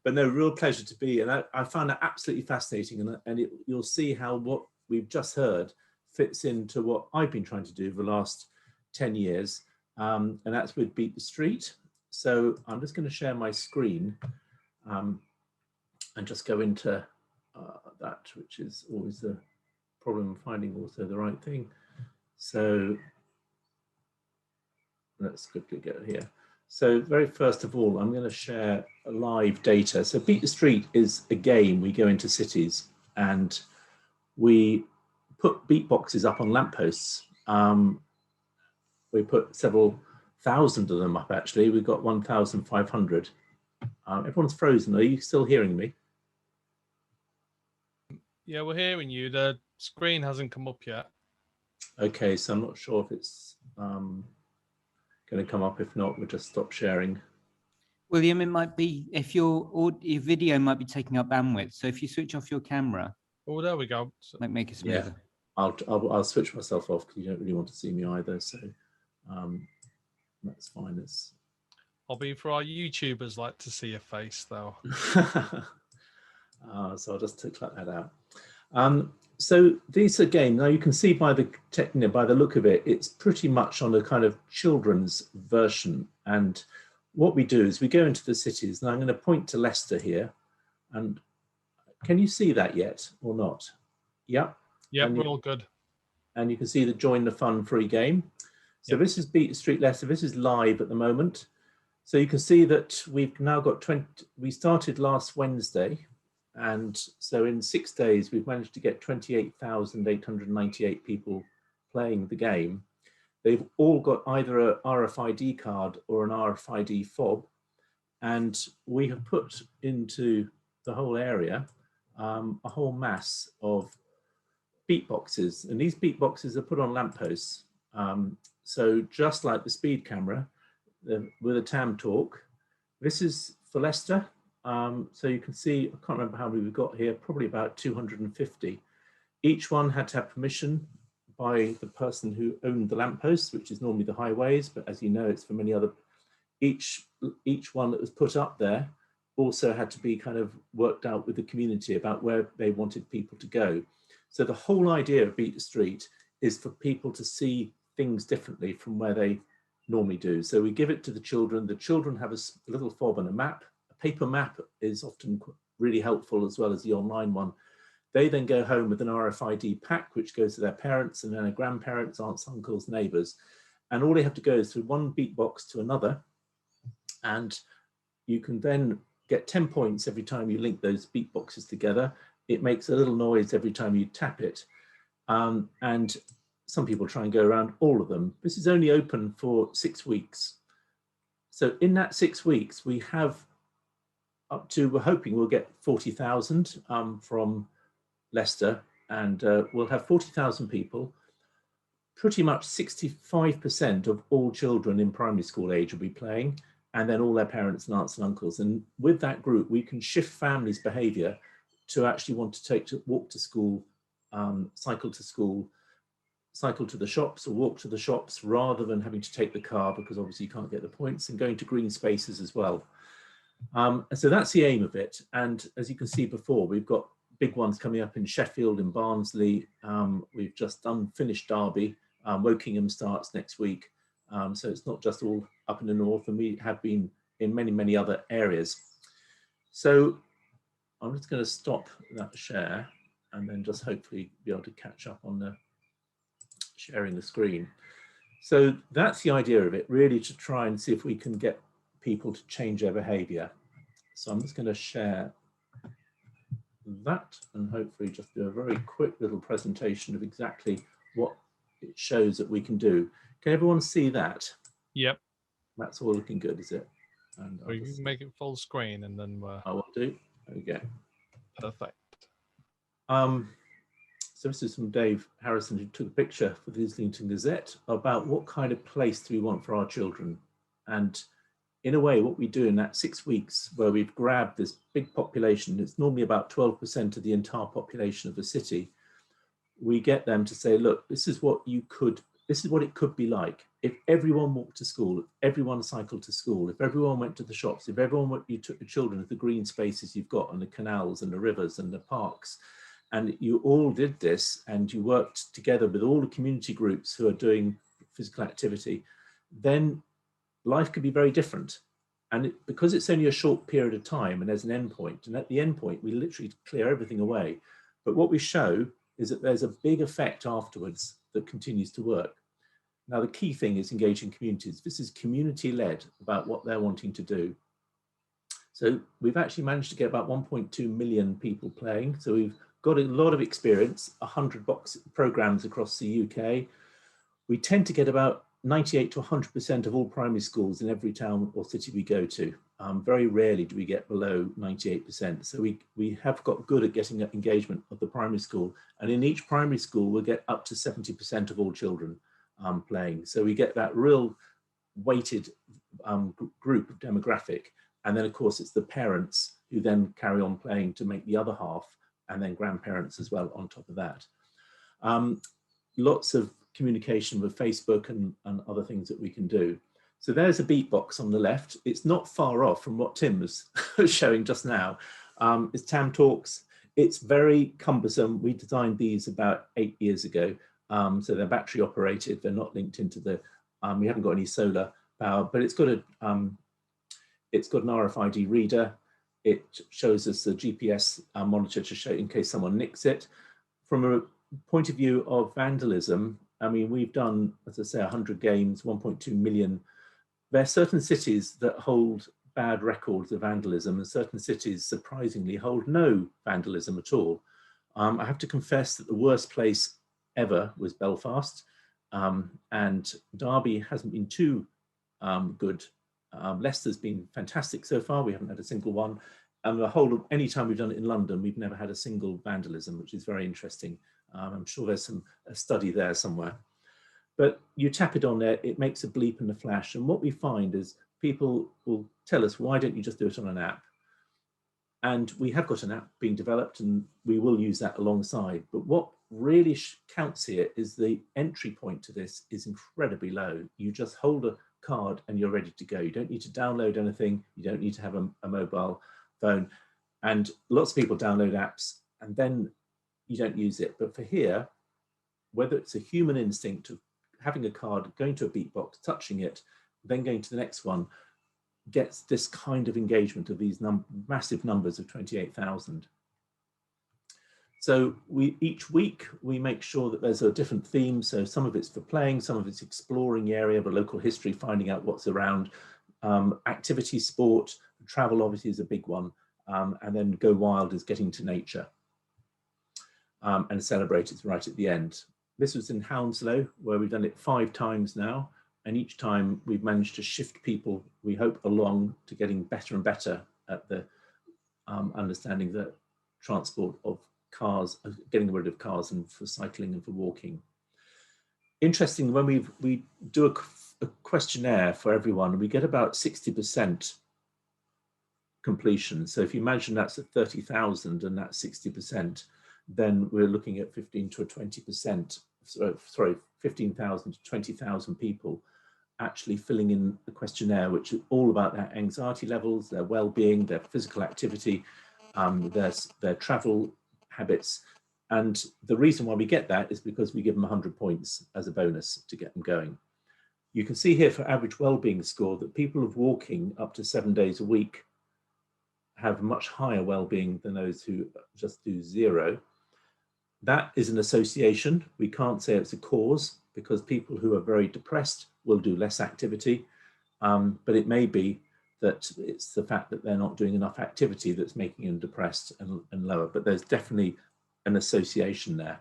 But no, real pleasure to be. And I found that absolutely fascinating. And you'll see how what we've just heard fits into what I've been trying to do for the last 10 years. And that's with Beat the Street. So I'm just going to share my screen. and just go into that, which is always the problem, finding also the right thing. So let's quickly go here. So very first of all, I'm going to share live data. So Beat the Street is a game. We go into cities and we put beat boxes up on lampposts. We put several thousand of them up, actually. We've got 1,500. Everyone's frozen. Are you still hearing me? Yeah, we're hearing you. The screen hasn't come up yet. Okay, so I'm not sure if it's going to come up. If not, we'll just stop sharing. William, it might be if your video might be taking up bandwidth. So if you switch off your camera. Oh, there we go. Might make it smoother. Yeah, I'll switch myself off because you don't really want to see me either. So that's fine. I'll be for our YouTubers like to see your face though. So I'll just click that out. So these are games. Now you can see by the look of it, it's pretty much on a kind of children's version. And what we do is we go into the cities. Now I'm going to point to Leicester here. And can you see that yet or not? Yep. Yep, we're all good. And you can see the Join the Fun free game. So This is Beat the Street Leicester. This is live at the moment. So you can see that we've now got 20. We started last Wednesday. And so in 6 days, we've managed to get 28,898 people playing the game. They've all got either a RFID card or an RFID fob. And we have put into the whole area a whole mass of beat boxes. And these beat boxes are put on lampposts. So just like the speed camera with a TAM talk, this is for Leicester. So you can see, I can't remember how many we've got here, probably about 250. Each one had to have permission by the person who owned the lampposts, which is normally the highways, but as you know, it's for many other, each one that was put up there also had to be kind of worked out with the community about where they wanted people to go. So the whole idea of Beat the Street is for people to see things differently from where they normally do. So we give it to the children. The children have a little fob and a map. A paper map is often really helpful as well as the online one. They then go home with an RFID pack, which goes to their parents and then their grandparents, aunts, uncles, neighbors. And all they have to go is through one beat box to another. And you can then get 10 points every time you link those beat boxes together. It makes a little noise every time you tap it. And some people try and go around all of them. This is only open for 6 weeks. So in that 6 weeks, we have up to, we're hoping we'll get 40,000 from Leicester, and we'll have 40,000 people. Pretty much 65% of all children in primary school age will be playing, and then all their parents and aunts and uncles. And with that group, we can shift families' behavior to actually want to walk to school, cycle to school, cycle to the shops or walk to the shops rather than having to take the car because obviously you can't get the points, and going to green spaces as well. So that's the aim of it. And as you can see before, we've got big ones coming up in Sheffield and Barnsley. We've just finished Derby. Wokingham starts next week. So it's not just all up in the north, and we have been in many, many other areas. So I'm just going to stop that share and then just hopefully be able to catch up on the sharing the screen. So that's the idea of it, really, to try and see if we can get people to change their behavior. So I'm just going to share that and hopefully just do a very quick little presentation of exactly what it shows that we can do. Can everyone see that? Yep. That's all looking good, is it? And we can make it full screen and then I will do. There we go. Perfect. So this is from Dave Harrison, who took a picture for the Islington Gazette about what kind of place do we want for our children. And in a way, what we do in that 6 weeks where we've grabbed this big population, it's normally about 12% of the entire population of the city, we get them to say, look, this is what it could be like if everyone walked to school, if everyone cycled to school, if everyone went to the shops, if you took the children to the green spaces you've got and the canals and the rivers and the parks, and you all did this and you worked together with all the community groups who are doing physical activity, then life could be very different. And because it's only a short period of time and there's an endpoint, and at the endpoint, we literally clear everything away. But what we show is that there's a big effect afterwards that continues to work. Now, the key thing is engaging communities. This is community-led about what they're wanting to do. So we've actually managed to get about 1.2 million people playing. So we've got a lot of experience, 100 programs across the UK. We tend to get about 98 to 100% of all primary schools in every town or city we go to. Very rarely do we get below 98%. So we have got good at getting engagement of the primary school. And in each primary school, we'll get up to 70% of all children playing. So we get that real weighted group of demographic. And then, of course, it's the parents who then carry on playing to make the other half, and then grandparents as well on top of that. Lots of communication with Facebook and other things that we can do. So there's a beatbox on the left. It's not far off from what Tim was showing just now. It's Tam Talks. It's very cumbersome. We designed these about 8 years ago. So they're battery operated. They're not linked into the, we haven't got any solar power, but it's got an RFID reader. It shows us the GPS monitor to show in case someone nicks it. From a point of view of vandalism, I mean, we've done, as I say, 100 games, 1.2 million. There are certain cities that hold bad records of vandalism, and certain cities, surprisingly, hold no vandalism at all. I have to confess that the worst place ever was Belfast, and Derby hasn't been too good. Leicester's been fantastic so far. We haven't had a single one. And the whole of any time we've done it in London, we've never had a single vandalism, which is very interesting. I'm sure there's a study there somewhere. But you tap it on there, it makes a bleep and a flash. And what we find is people will tell us, why don't you just do it on an app? And we have got an app being developed, and we will use that alongside. But what really counts here is the entry point to this is incredibly low. You just hold a card and you're ready to go. You don't need to download anything. You don't need to have a mobile phone. And lots of people download apps and then you don't use it. But for here, whether it's a human instinct of having a card, going to a beatbox, touching it, then going to the next one, gets this kind of engagement of these massive numbers of 28,000. So each week we make sure that there's a different theme. So some of it's for playing, some of it's exploring the area of a local history, finding out what's around. Activity, sport, travel obviously is a big one. And then Go Wild is getting to nature. And Celebrate is right at the end. This was in Hounslow, where we've done it 5 times now. And each time we've managed to shift people, we hope, along to getting better and better at the understanding the transport of cars, getting rid of cars, and for cycling and for walking. Interesting, when we do a questionnaire for everyone, we get about 60% completion. So if you imagine that's at 30,000 and that's 60%, then we're looking at 15 to 20%, sorry, 15,000 to 20,000 people actually filling in the questionnaire, which is all about their anxiety levels, their well-being, their physical activity, their travel habits. And the reason why we get that is because we give them 100 points as a bonus to get them going. You can see here for average well-being score that people of walking up to 7 days a week have much higher well-being than those who just do 0. That is an association. We can't say it's a cause, because people who are very depressed will do less activity, but it may be that it's the fact that they're not doing enough activity that's making them depressed and lower, but there's definitely an association there.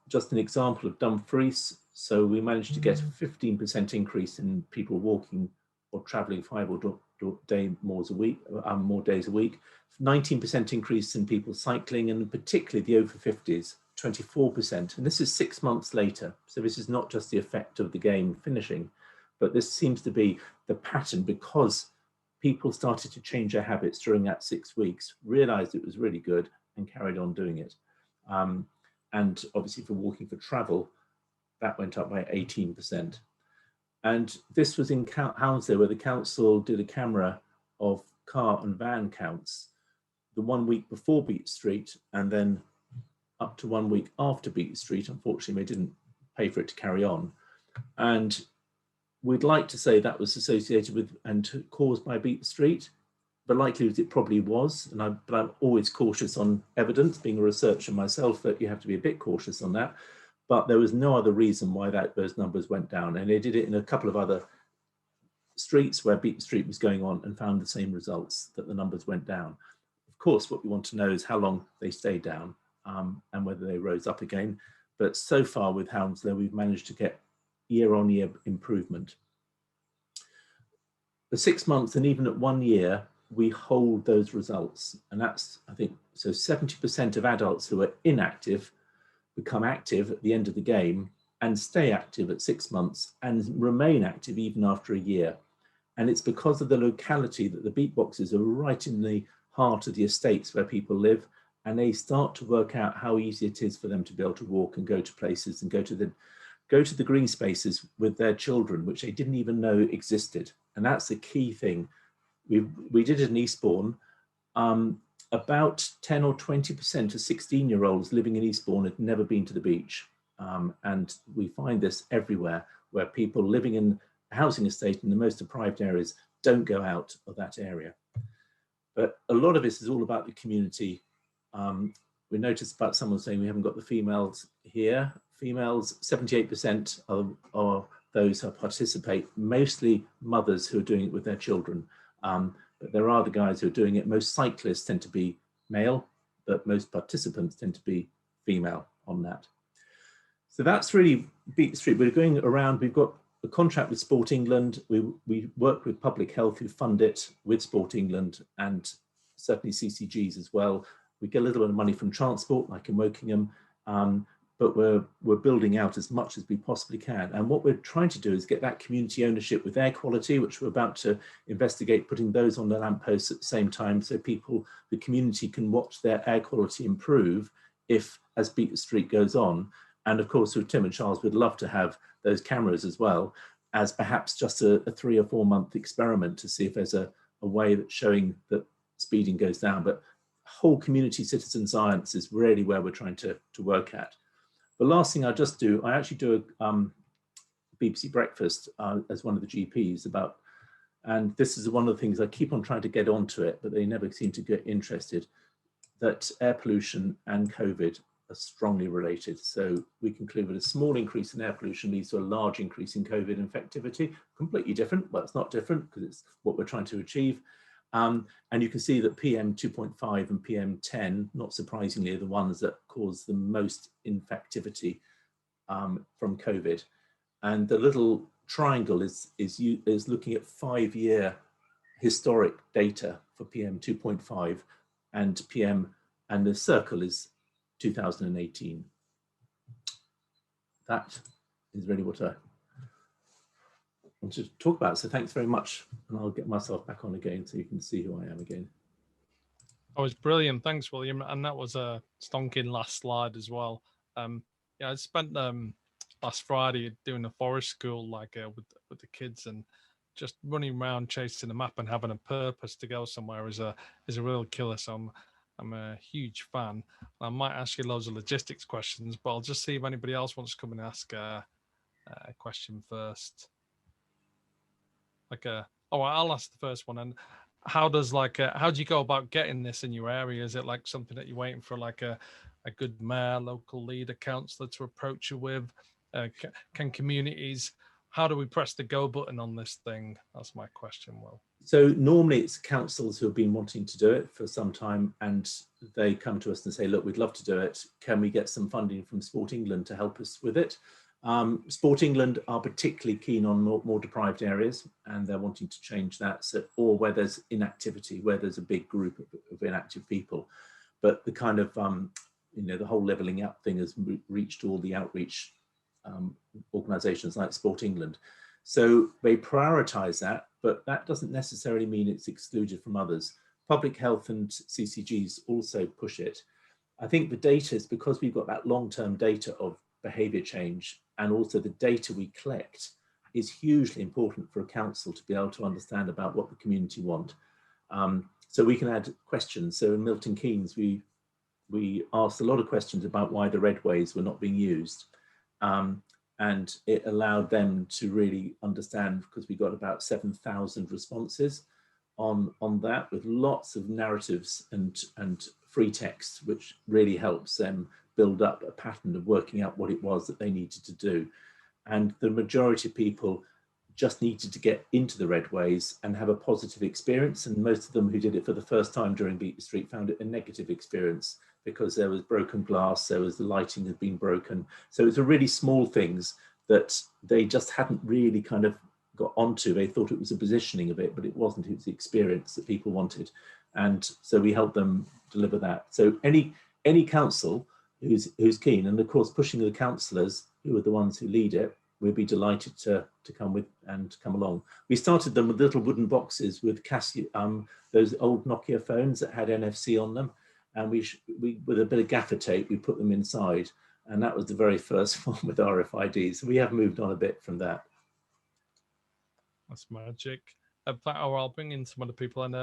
Just an example of Dumfries. So we managed to get a 15% increase in people walking or traveling 5 more days a week, 19% increase in people cycling, and particularly the over 50s, 24%. And this is 6 months later. So this is not just the effect of the game finishing, but this seems to be the pattern, because people started to change their habits during that 6 weeks, realized it was really good, and carried on doing it. And obviously for walking for travel, that went up by 18%. And this was in Hounslow, where the council did a camera of car and van counts the 1 week before Beat Street, and then up to 1 week after Beat Street. Unfortunately, they didn't pay for it to carry on. And we'd like to say that was associated with and caused by Beat the Street. The likelihood it probably was, but I'm always cautious on evidence, being a researcher myself, that you have to be a bit cautious on that. But there was no other reason why those numbers went down. And they did it in a couple of other streets where Beat the Street was going on and found the same results, that the numbers went down. Of course, what we want to know is how long they stayed down and whether they rose up again. But so far with Hounslow, we've managed to get year-on-year improvement. For 6 months and even at 1 year, we hold those results. And that's, I think, so 70% of adults who are inactive become active at the end of the game and stay active at 6 months and remain active even after a year. And it's because of the locality that the beat boxes are right in the heart of the estates where people live, and they start to work out how easy it is for them to be able to walk and go to places and go to the green spaces with their children, which they didn't even know existed. And that's the key thing. We did it in Eastbourne. About 10 or 20% of 16-year-olds living in Eastbourne had never been to the beach. And we find this everywhere, where people living in a housing estate in the most deprived areas don't go out of that area. But a lot of this is all about the community. We noticed about someone saying we haven't got the females here. Females, 78% are those who participate, mostly mothers who are doing it with their children. But there are the guys who are doing it. Most cyclists tend to be male, but most participants tend to be female on that. So that's really Beat the Street. We're going around, we've got a contract with Sport England. We work with Public Health who fund it with Sport England and certainly CCGs as well. We get a little bit of money from transport, like in Wokingham, but we're building out as much as we possibly can. And what we're trying to do is get that community ownership with air quality, which we're about to investigate, putting those on the lampposts at the same time, so people, the community, can watch their air quality improve as Beat the Street goes on. And of course, with Tim and Charles, we'd love to have those cameras as well, as perhaps just a 3 or 4 month experiment to see if there's a way that's showing that speeding goes down. But whole community citizen science is really where we're trying to work at. The last thing I just do, I actually do a BBC Breakfast as one of the GPs about, and this is one of the things I keep on trying to get onto it, but they never seem to get interested, that air pollution and COVID are strongly related. So we conclude that a small increase in air pollution leads to a large increase in COVID infectivity. Completely different, well, it's not different because it's what we're trying to achieve. And you can see that PM 2.5 and PM 10, not surprisingly, are the ones that cause the most infectivity from COVID. And the little triangle is looking at 5-year historic data for PM 2.5 and PM, and the circle is 2018. That is really what I want to talk about. So thanks very much. And I'll get myself back on again so you can see who I am again. Oh, it's brilliant. Thanks, William. And that was a stonking last slide as well. Yeah, I spent last Friday doing a forest school with the kids, and just running around chasing the map and having a purpose to go somewhere is a real killer. So I'm a huge fan. I might ask you loads of logistics questions, but I'll just see if anybody else wants to come and ask a question first. I'll ask the first one. And how do you go about getting this in your area? Is it like something that you're waiting for, like a good mayor, local leader, councillor to approach you with? Can communities? How do we press the go button on this thing? That's my question, Will. So normally it's councils who have been wanting to do it for some time, and they come to us and say, look, we'd love to do it. Can we get some funding from Sport England to help us with it? Sport England are particularly keen on more deprived areas, and they're wanting to change that, or where there's inactivity, where there's a big group of inactive people. But the kind of, the whole levelling up thing has reached all the outreach organisations like Sport England. So they prioritise that, but that doesn't necessarily mean it's excluded from others. Public Health and CCGs also push it. I think the data is because we've got that long-term data of behaviour change, and also the data we collect is hugely important for a council to be able to understand about what the community want. So we can add questions. So in Milton Keynes, we asked a lot of questions about why the redways were not being used. and it allowed them to really understand, because we got about 7,000 responses on that, with lots of narratives and free text, which really helps them build up a pattern of working out what it was that they needed to do. And the majority of people just needed to get into the redways and have a positive experience. And most of them who did it for the first time during Beat the Street found it a negative experience, because there was broken glass, there was the lighting had been broken. So it's a really small things that they just hadn't really kind of got onto. They thought it was a positioning of it, but it wasn't. It was the experience that people wanted. And so we helped them deliver that. So any council who's keen, and of course pushing the councillors, who are the ones who lead it, we'd be delighted to come with and come along. We started them with little wooden boxes with those old Nokia phones that had NFC on them, and we with a bit of gaffer tape we put them inside, and that was the very first one with RFID. So we have moved on a bit from that. That's magic. I'll bring in some other people, and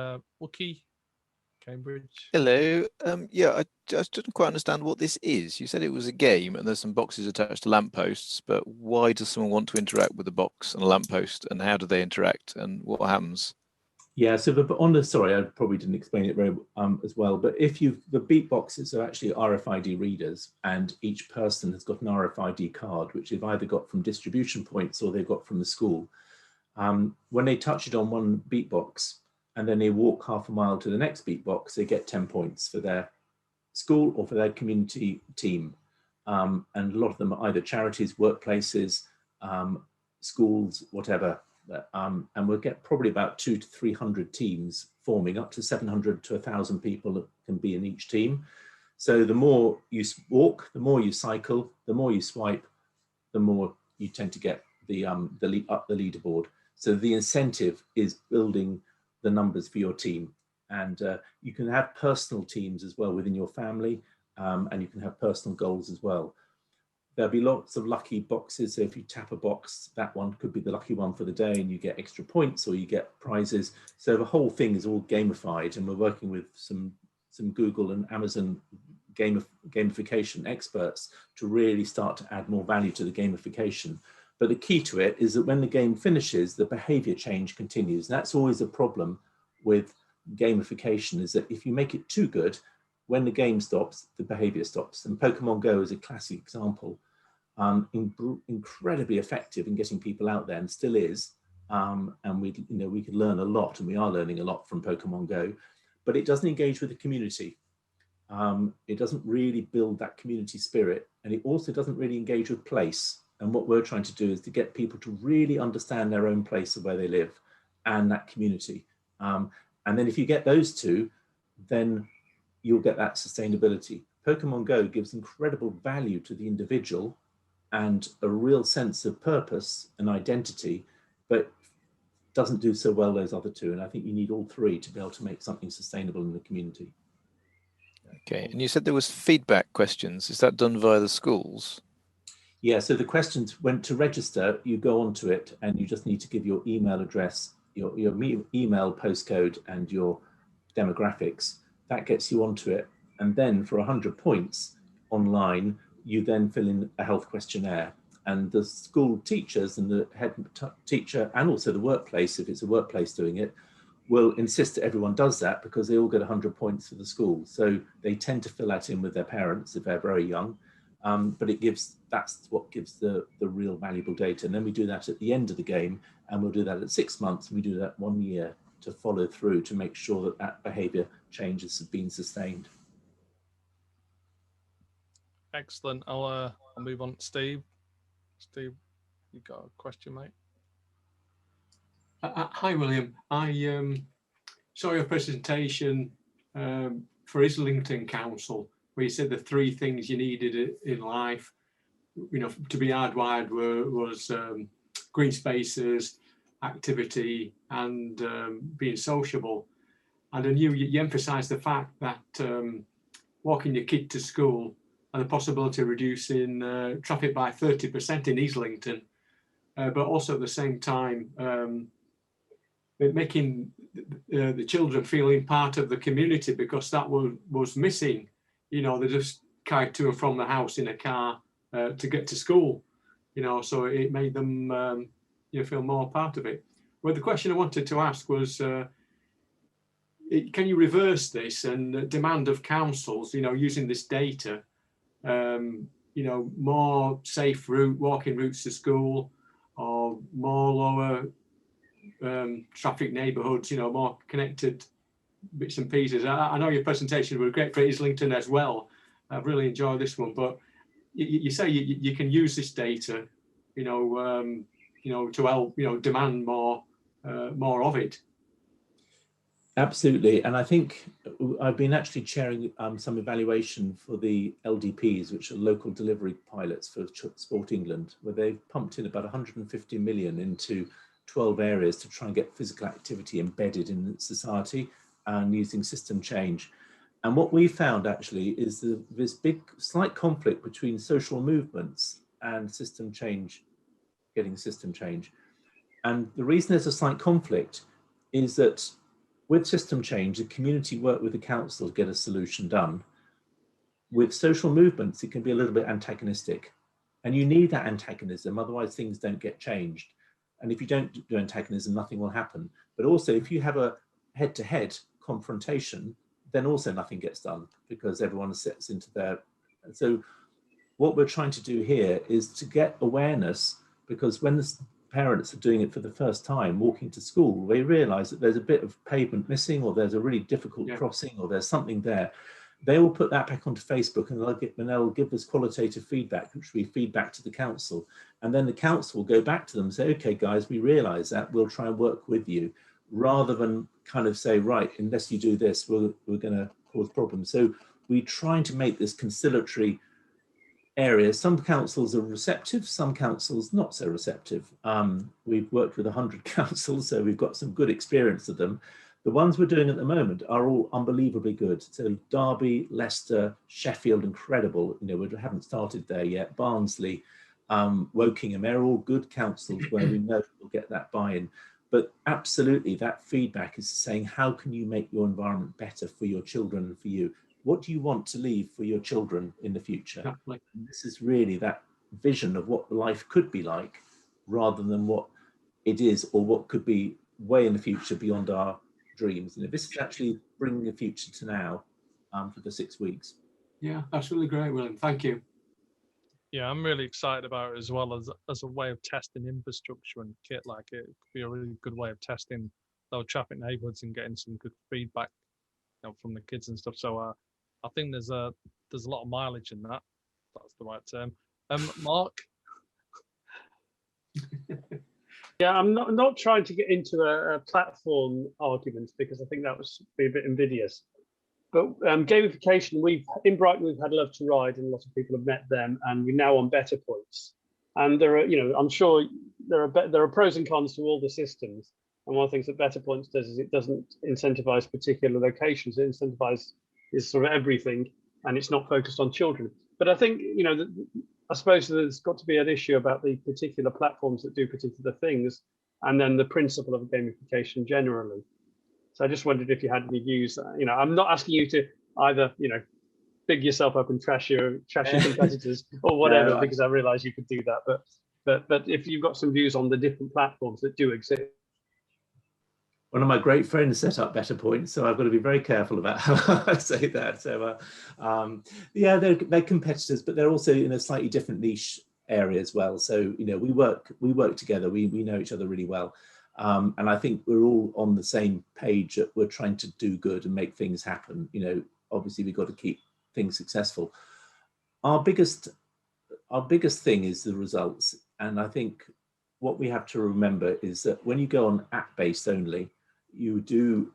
Wookie, Cambridge. Hello. Yeah, I just didn't quite understand what this is. You said it was a game and there's some boxes attached to lampposts, but why does someone want to interact with a box and a lamppost, and how do they interact, and what happens? Yeah, so sorry, I probably didn't explain it very as well, but the beat boxes are actually RFID readers, and each person has got an RFID card, which they've either got from distribution points or they've got from the school. When they touch it on one beat box, and then they walk half a mile to the next beat box, they get 10 points for their school or for their community team. And a lot of them are either charities, workplaces, schools, whatever. And we'll get probably about 200 to 300 teams forming, up to 700 to 1,000 people that can be in each team. So the more you walk, the more you cycle, the more you swipe, the more you tend to get up the leaderboard. So the incentive is building the numbers for your team, and you can have personal teams as well within your family, and you can have personal goals as well. There'll be lots of lucky boxes, so if you tap a box, that one could be the lucky one for the day, and you get extra points or you get prizes. So the whole thing is all gamified, and we're working with some Google and Amazon gamification experts to really start to add more value to the gamification. But the key to it is that when the game finishes, the behavior change continues. And that's always a problem with gamification, is that if you make it too good, when the game stops, the behavior stops. And Pokemon Go is a classic example. Incredibly effective in getting people out there, and still is. And we could learn a lot, and we are learning a lot from Pokemon Go, but it doesn't engage with the community. It doesn't really build that community spirit, and it also doesn't really engage with place. And what we're trying to do is to get people to really understand their own place of where they live and that community. And then if you get those two, then you'll get that sustainability. Pokemon Go gives incredible value to the individual and a real sense of purpose and identity, but doesn't do so well those other two. And I think you need all three to be able to make something sustainable in the community. Okay, and you said there was feedback questions. Is that done via the schools? Yeah, so the questions, when to register, you go onto it and you just need to give your email address, your email postcode and your demographics. That gets you onto it. And then for 100 points online, you then fill in a health questionnaire. And the school teachers and the head teacher, and also the workplace, if it's a workplace doing it, will insist that everyone does that, because they all get 100 points for the school. So they tend to fill that in with their parents if they're very young. But that's what gives the real valuable data. And then we do that at the end of the game, and we'll do that at 6 months, and we do that 1 year to follow through to make sure that that behavior change has been sustained. Excellent. I'll move on to Steve. Steve, you got a question, mate? Hi, William. I saw your presentation for Islington Council, where you said the 3 things you needed in life, to be hardwired was green spaces, activity, and being sociable. And I knew you emphasised the fact that walking your kid to school and the possibility of reducing traffic by 30% in Islington, but also at the same time making the children feeling part of the community, because that was missing. They just carried to and from the house in a car to get to school. you know, so it made them, you know, feel more part of it. Well, the question I wanted to ask was, can you reverse this and demand of councils, you know, using this data, you know, more safe walking routes to school, or more lower traffic neighbourhoods, you know, more connected bits and pieces. I know your presentation was great for Islington as well. I've really enjoyed this one, but you say you can use this data, you know, to help, you know, demand more of it. Absolutely, and I think I've been actually chairing some evaluation for the LDPs, which are local delivery pilots for Sport England, where they've pumped in about 150 million into 12 areas to try and get physical activity embedded in society and using system change. And what we found actually is this big slight conflict between social movements and system change, getting system change. And the reason there's a slight conflict is that with system change, the community work with the council to get a solution done. With social movements, it can be a little bit antagonistic. And you need that antagonism, otherwise things don't get changed. And if you don't do antagonism, nothing will happen. But also, if you have a head-to-head confrontation, then also nothing gets done because everyone sets into their... So what we're trying to do here is to get awareness, because when the parents are doing it for the first time, walking to school, they realise that there's a bit of pavement missing, or there's a really difficult crossing, or there's something there. They will put that back onto Facebook, and they'll give us qualitative feedback, which we feed back to the council. And then the council will go back to them and say, okay, guys, we realise that, we'll try and work with you, rather than kind of say, right, unless you do this, we're going to cause problems. So we're trying to make this conciliatory area. Some councils are receptive, some councils not so receptive. We've worked with 100 councils, so we've got some good experience of them. The ones we're doing at the moment are all unbelievably good. So Derby, Leicester, Sheffield, incredible. You know, we haven't started there yet. Barnsley, Wokingham, they're all good councils where we know we'll get that buy-in. But absolutely, that feedback is saying, how can you make your environment better for your children and for you? What do you want to leave for your children in the future? Exactly. And this is really that vision of what life could be like, rather than what it is or what could be way in the future beyond our dreams. You know, this is actually bringing the future to now for the 6 weeks. Yeah, that's really great, William. Thank you. Yeah, I'm really excited about it as well as a way of testing infrastructure and kit. Like, it could be a really good way of testing low traffic neighborhoods and getting some good feedback, you know, from the kids and stuff. So I think there's a lot of mileage in that. That's the right term. Mark. Yeah, I'm not trying to get into a platform argument, because I think that would be a bit invidious. But gamification, in Brighton we've had Love to Ride, and a lot of people have met them, and we're now on Better Points. And there are, you know, I'm sure there are pros and cons to all the systems. And one of the things that Better Points does is it doesn't incentivize particular locations. It incentivizes sort of everything, and it's not focused on children. But I think, you know, I suppose there's got to be an issue about the particular platforms that do particular things, and then the principle of gamification generally. So I just wondered if you had any views. You know, I'm not asking you to either, you know, big yourself up and trash your competitors or whatever, no, because I realise you could do that. But if you've got some views on the different platforms that do exist. One of my great friends set up Better Points, so I've got to be very careful about how I say that. So yeah, they're competitors, but they're also in a slightly different niche area as well. So, you know, we work together. We know each other really well. And I think we're all on the same page that we're trying to do good and make things happen. You know, obviously we've got to keep things successful. Our biggest thing is the results. And I think what we have to remember is that when you go on app-based only, you do,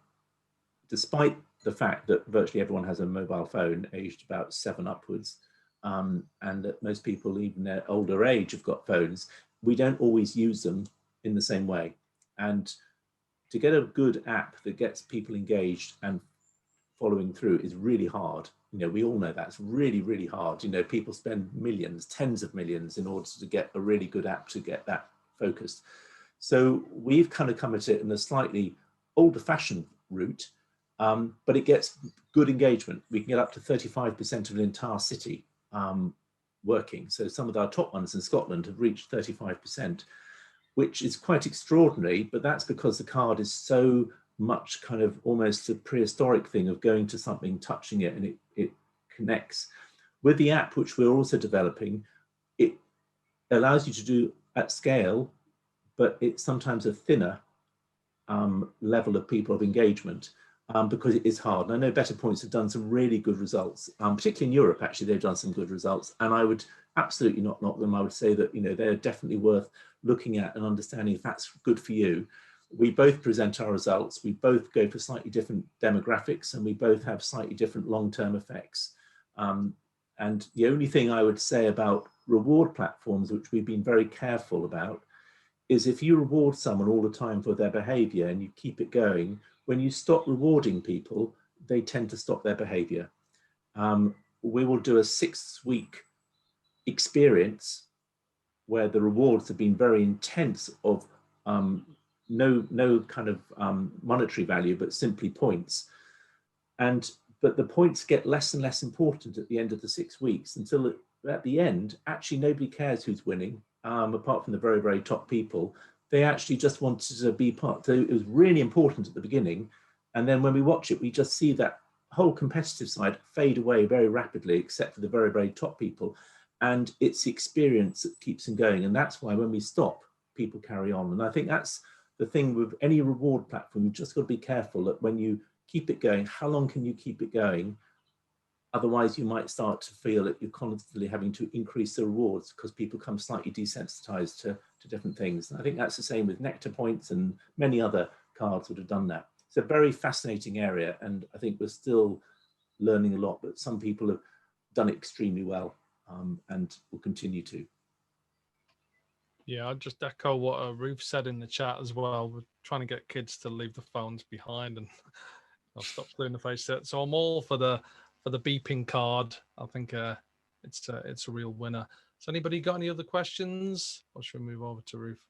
despite the fact that virtually everyone has a mobile phone aged about 7 upwards, and that most people, even their older age, have got phones, we don't always use them in the same way. And to get a good app that gets people engaged and following through is really hard. You know, we all know that's really, really hard. You know, people spend millions, tens of millions in order to get a really good app to get that focused. So we've kind of come at it in a slightly older-fashioned route, but it gets good engagement. We can get up to 35% of an entire city working. So some of our top ones in Scotland have reached 35%, which is quite extraordinary, but that's because the card is so much kind of almost a prehistoric thing of going to something, touching it, and it connects. With the app, which we're also developing, it allows you to do at scale, but it's sometimes a thinner level of people of engagement because it is hard. And I know Better Points have done some really good results, particularly in Europe. Actually, they've done some good results, and I would absolutely not knock them. I would say that, you know, they're definitely worth looking at and understanding if that's good for you. We both present our results. We both go for slightly different demographics, and we both have slightly different long-term effects. And the only thing I would say about reward platforms, which we've been very careful about, is if you reward someone all the time for their behavior and you keep it going, when you stop rewarding people, they tend to stop their behavior. We will do a 6-week experience where the rewards have been very intense of no kind of monetary value, but simply points. But the points get less and less important at the end of the 6 weeks, until at the end, actually nobody cares who's winning, apart from the very, very top people. They actually just wanted to be part. So it was really important at the beginning. And then when we watch it, we just see that whole competitive side fade away very rapidly, except for the very, very top people. And it's the experience that keeps them going. And that's why when we stop, people carry on. And I think that's the thing with any reward platform. You've just got to be careful that when you keep it going, how long can you keep it going? Otherwise, you might start to feel that you're constantly having to increase the rewards because people become slightly desensitized to different things. And I think that's the same with Nectar Points, and many other cards would have done that. It's a very fascinating area, and I think we're still learning a lot, but some people have done it extremely well and will continue to. Yeah, I'd just echo what Ruth said in the chat as well. We're trying to get kids to leave the phones behind and I'll stop doing the face set. So I'm all for the beeping card. I think it's a real winner. Has anybody got any other questions, or should we move over to Ruth?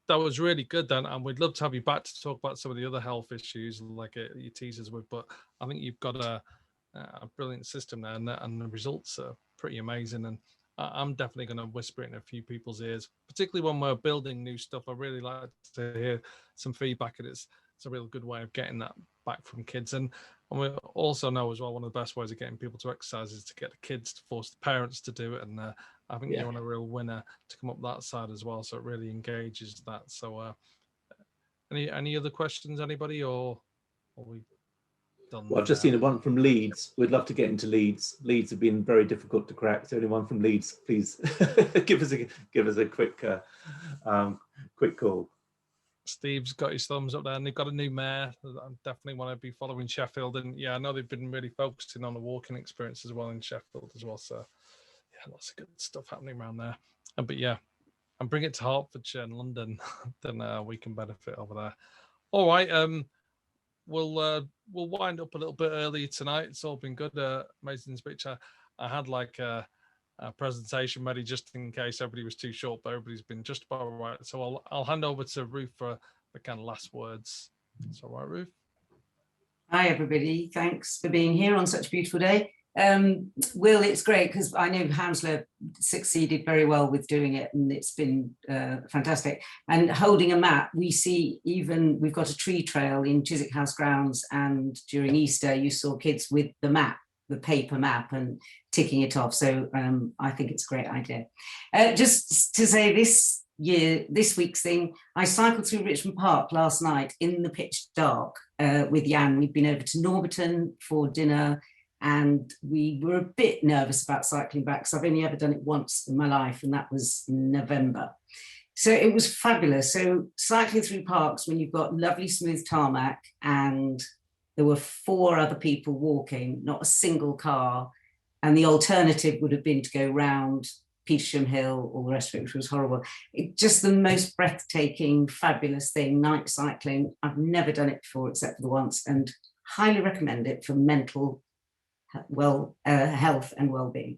That was really good, Dan, and we'd love to have you back to talk about some of the other health issues like you teased us with. But I think you've got a brilliant system there, and the results are pretty amazing. And I'm definitely going to whisper it in a few people's ears, particularly when we're building new stuff. I really like to hear some feedback, and it's a real good way of getting that back from kids. And we also know as well, one of the best ways of getting people to exercise is to get the kids to force the parents to do it. And I think you're on a real winner to come up that side as well. So it really engages that. So any other questions, anybody, or are we done? Well, I've just seen one from Leeds. We'd love to get into Leeds. Leeds have been very difficult to crack. So anyone from Leeds, please give us a quick call. Steve's got his thumbs up there, and they've got a new mayor. I definitely want to be following Sheffield, and yeah, I know they've been really focusing on the walking experience as well in Sheffield as well. So yeah, lots of good stuff happening around there. But yeah, and bring it to Hertfordshire and London, then we can benefit over there. All right, we'll wind up a little bit early tonight. It's all been good, amazing speech. I had like a presentation ready just in case everybody was too short, but everybody's been just about right. So I'll hand over to Ruth for the kind of last words. It's all right, Ruth. Hi everybody, thanks for being here on such a beautiful day. Will, it's great because I know Hounslow succeeded very well with doing it, and it's been fantastic. And holding a map, we see we've got a tree trail in Chiswick House grounds, and during Easter you saw kids with the map, the paper map, and ticking it off. So I think it's a great idea. Just to say this week's thing, I cycled through Richmond Park last night in the pitch dark with Jan. We'd been over to Norbiton for dinner, and we were a bit nervous about cycling back because I've only ever done it once in my life, and that was November. So it was fabulous. So cycling through parks when you've got lovely smooth tarmac, and there were 4 other people walking, not a single car. And the alternative would have been to go round Petersham Hill, all the rest of it, which was horrible. Just the most breathtaking, fabulous thing, night cycling. I've never done it before except for the once, and highly recommend it for mental health and well-being.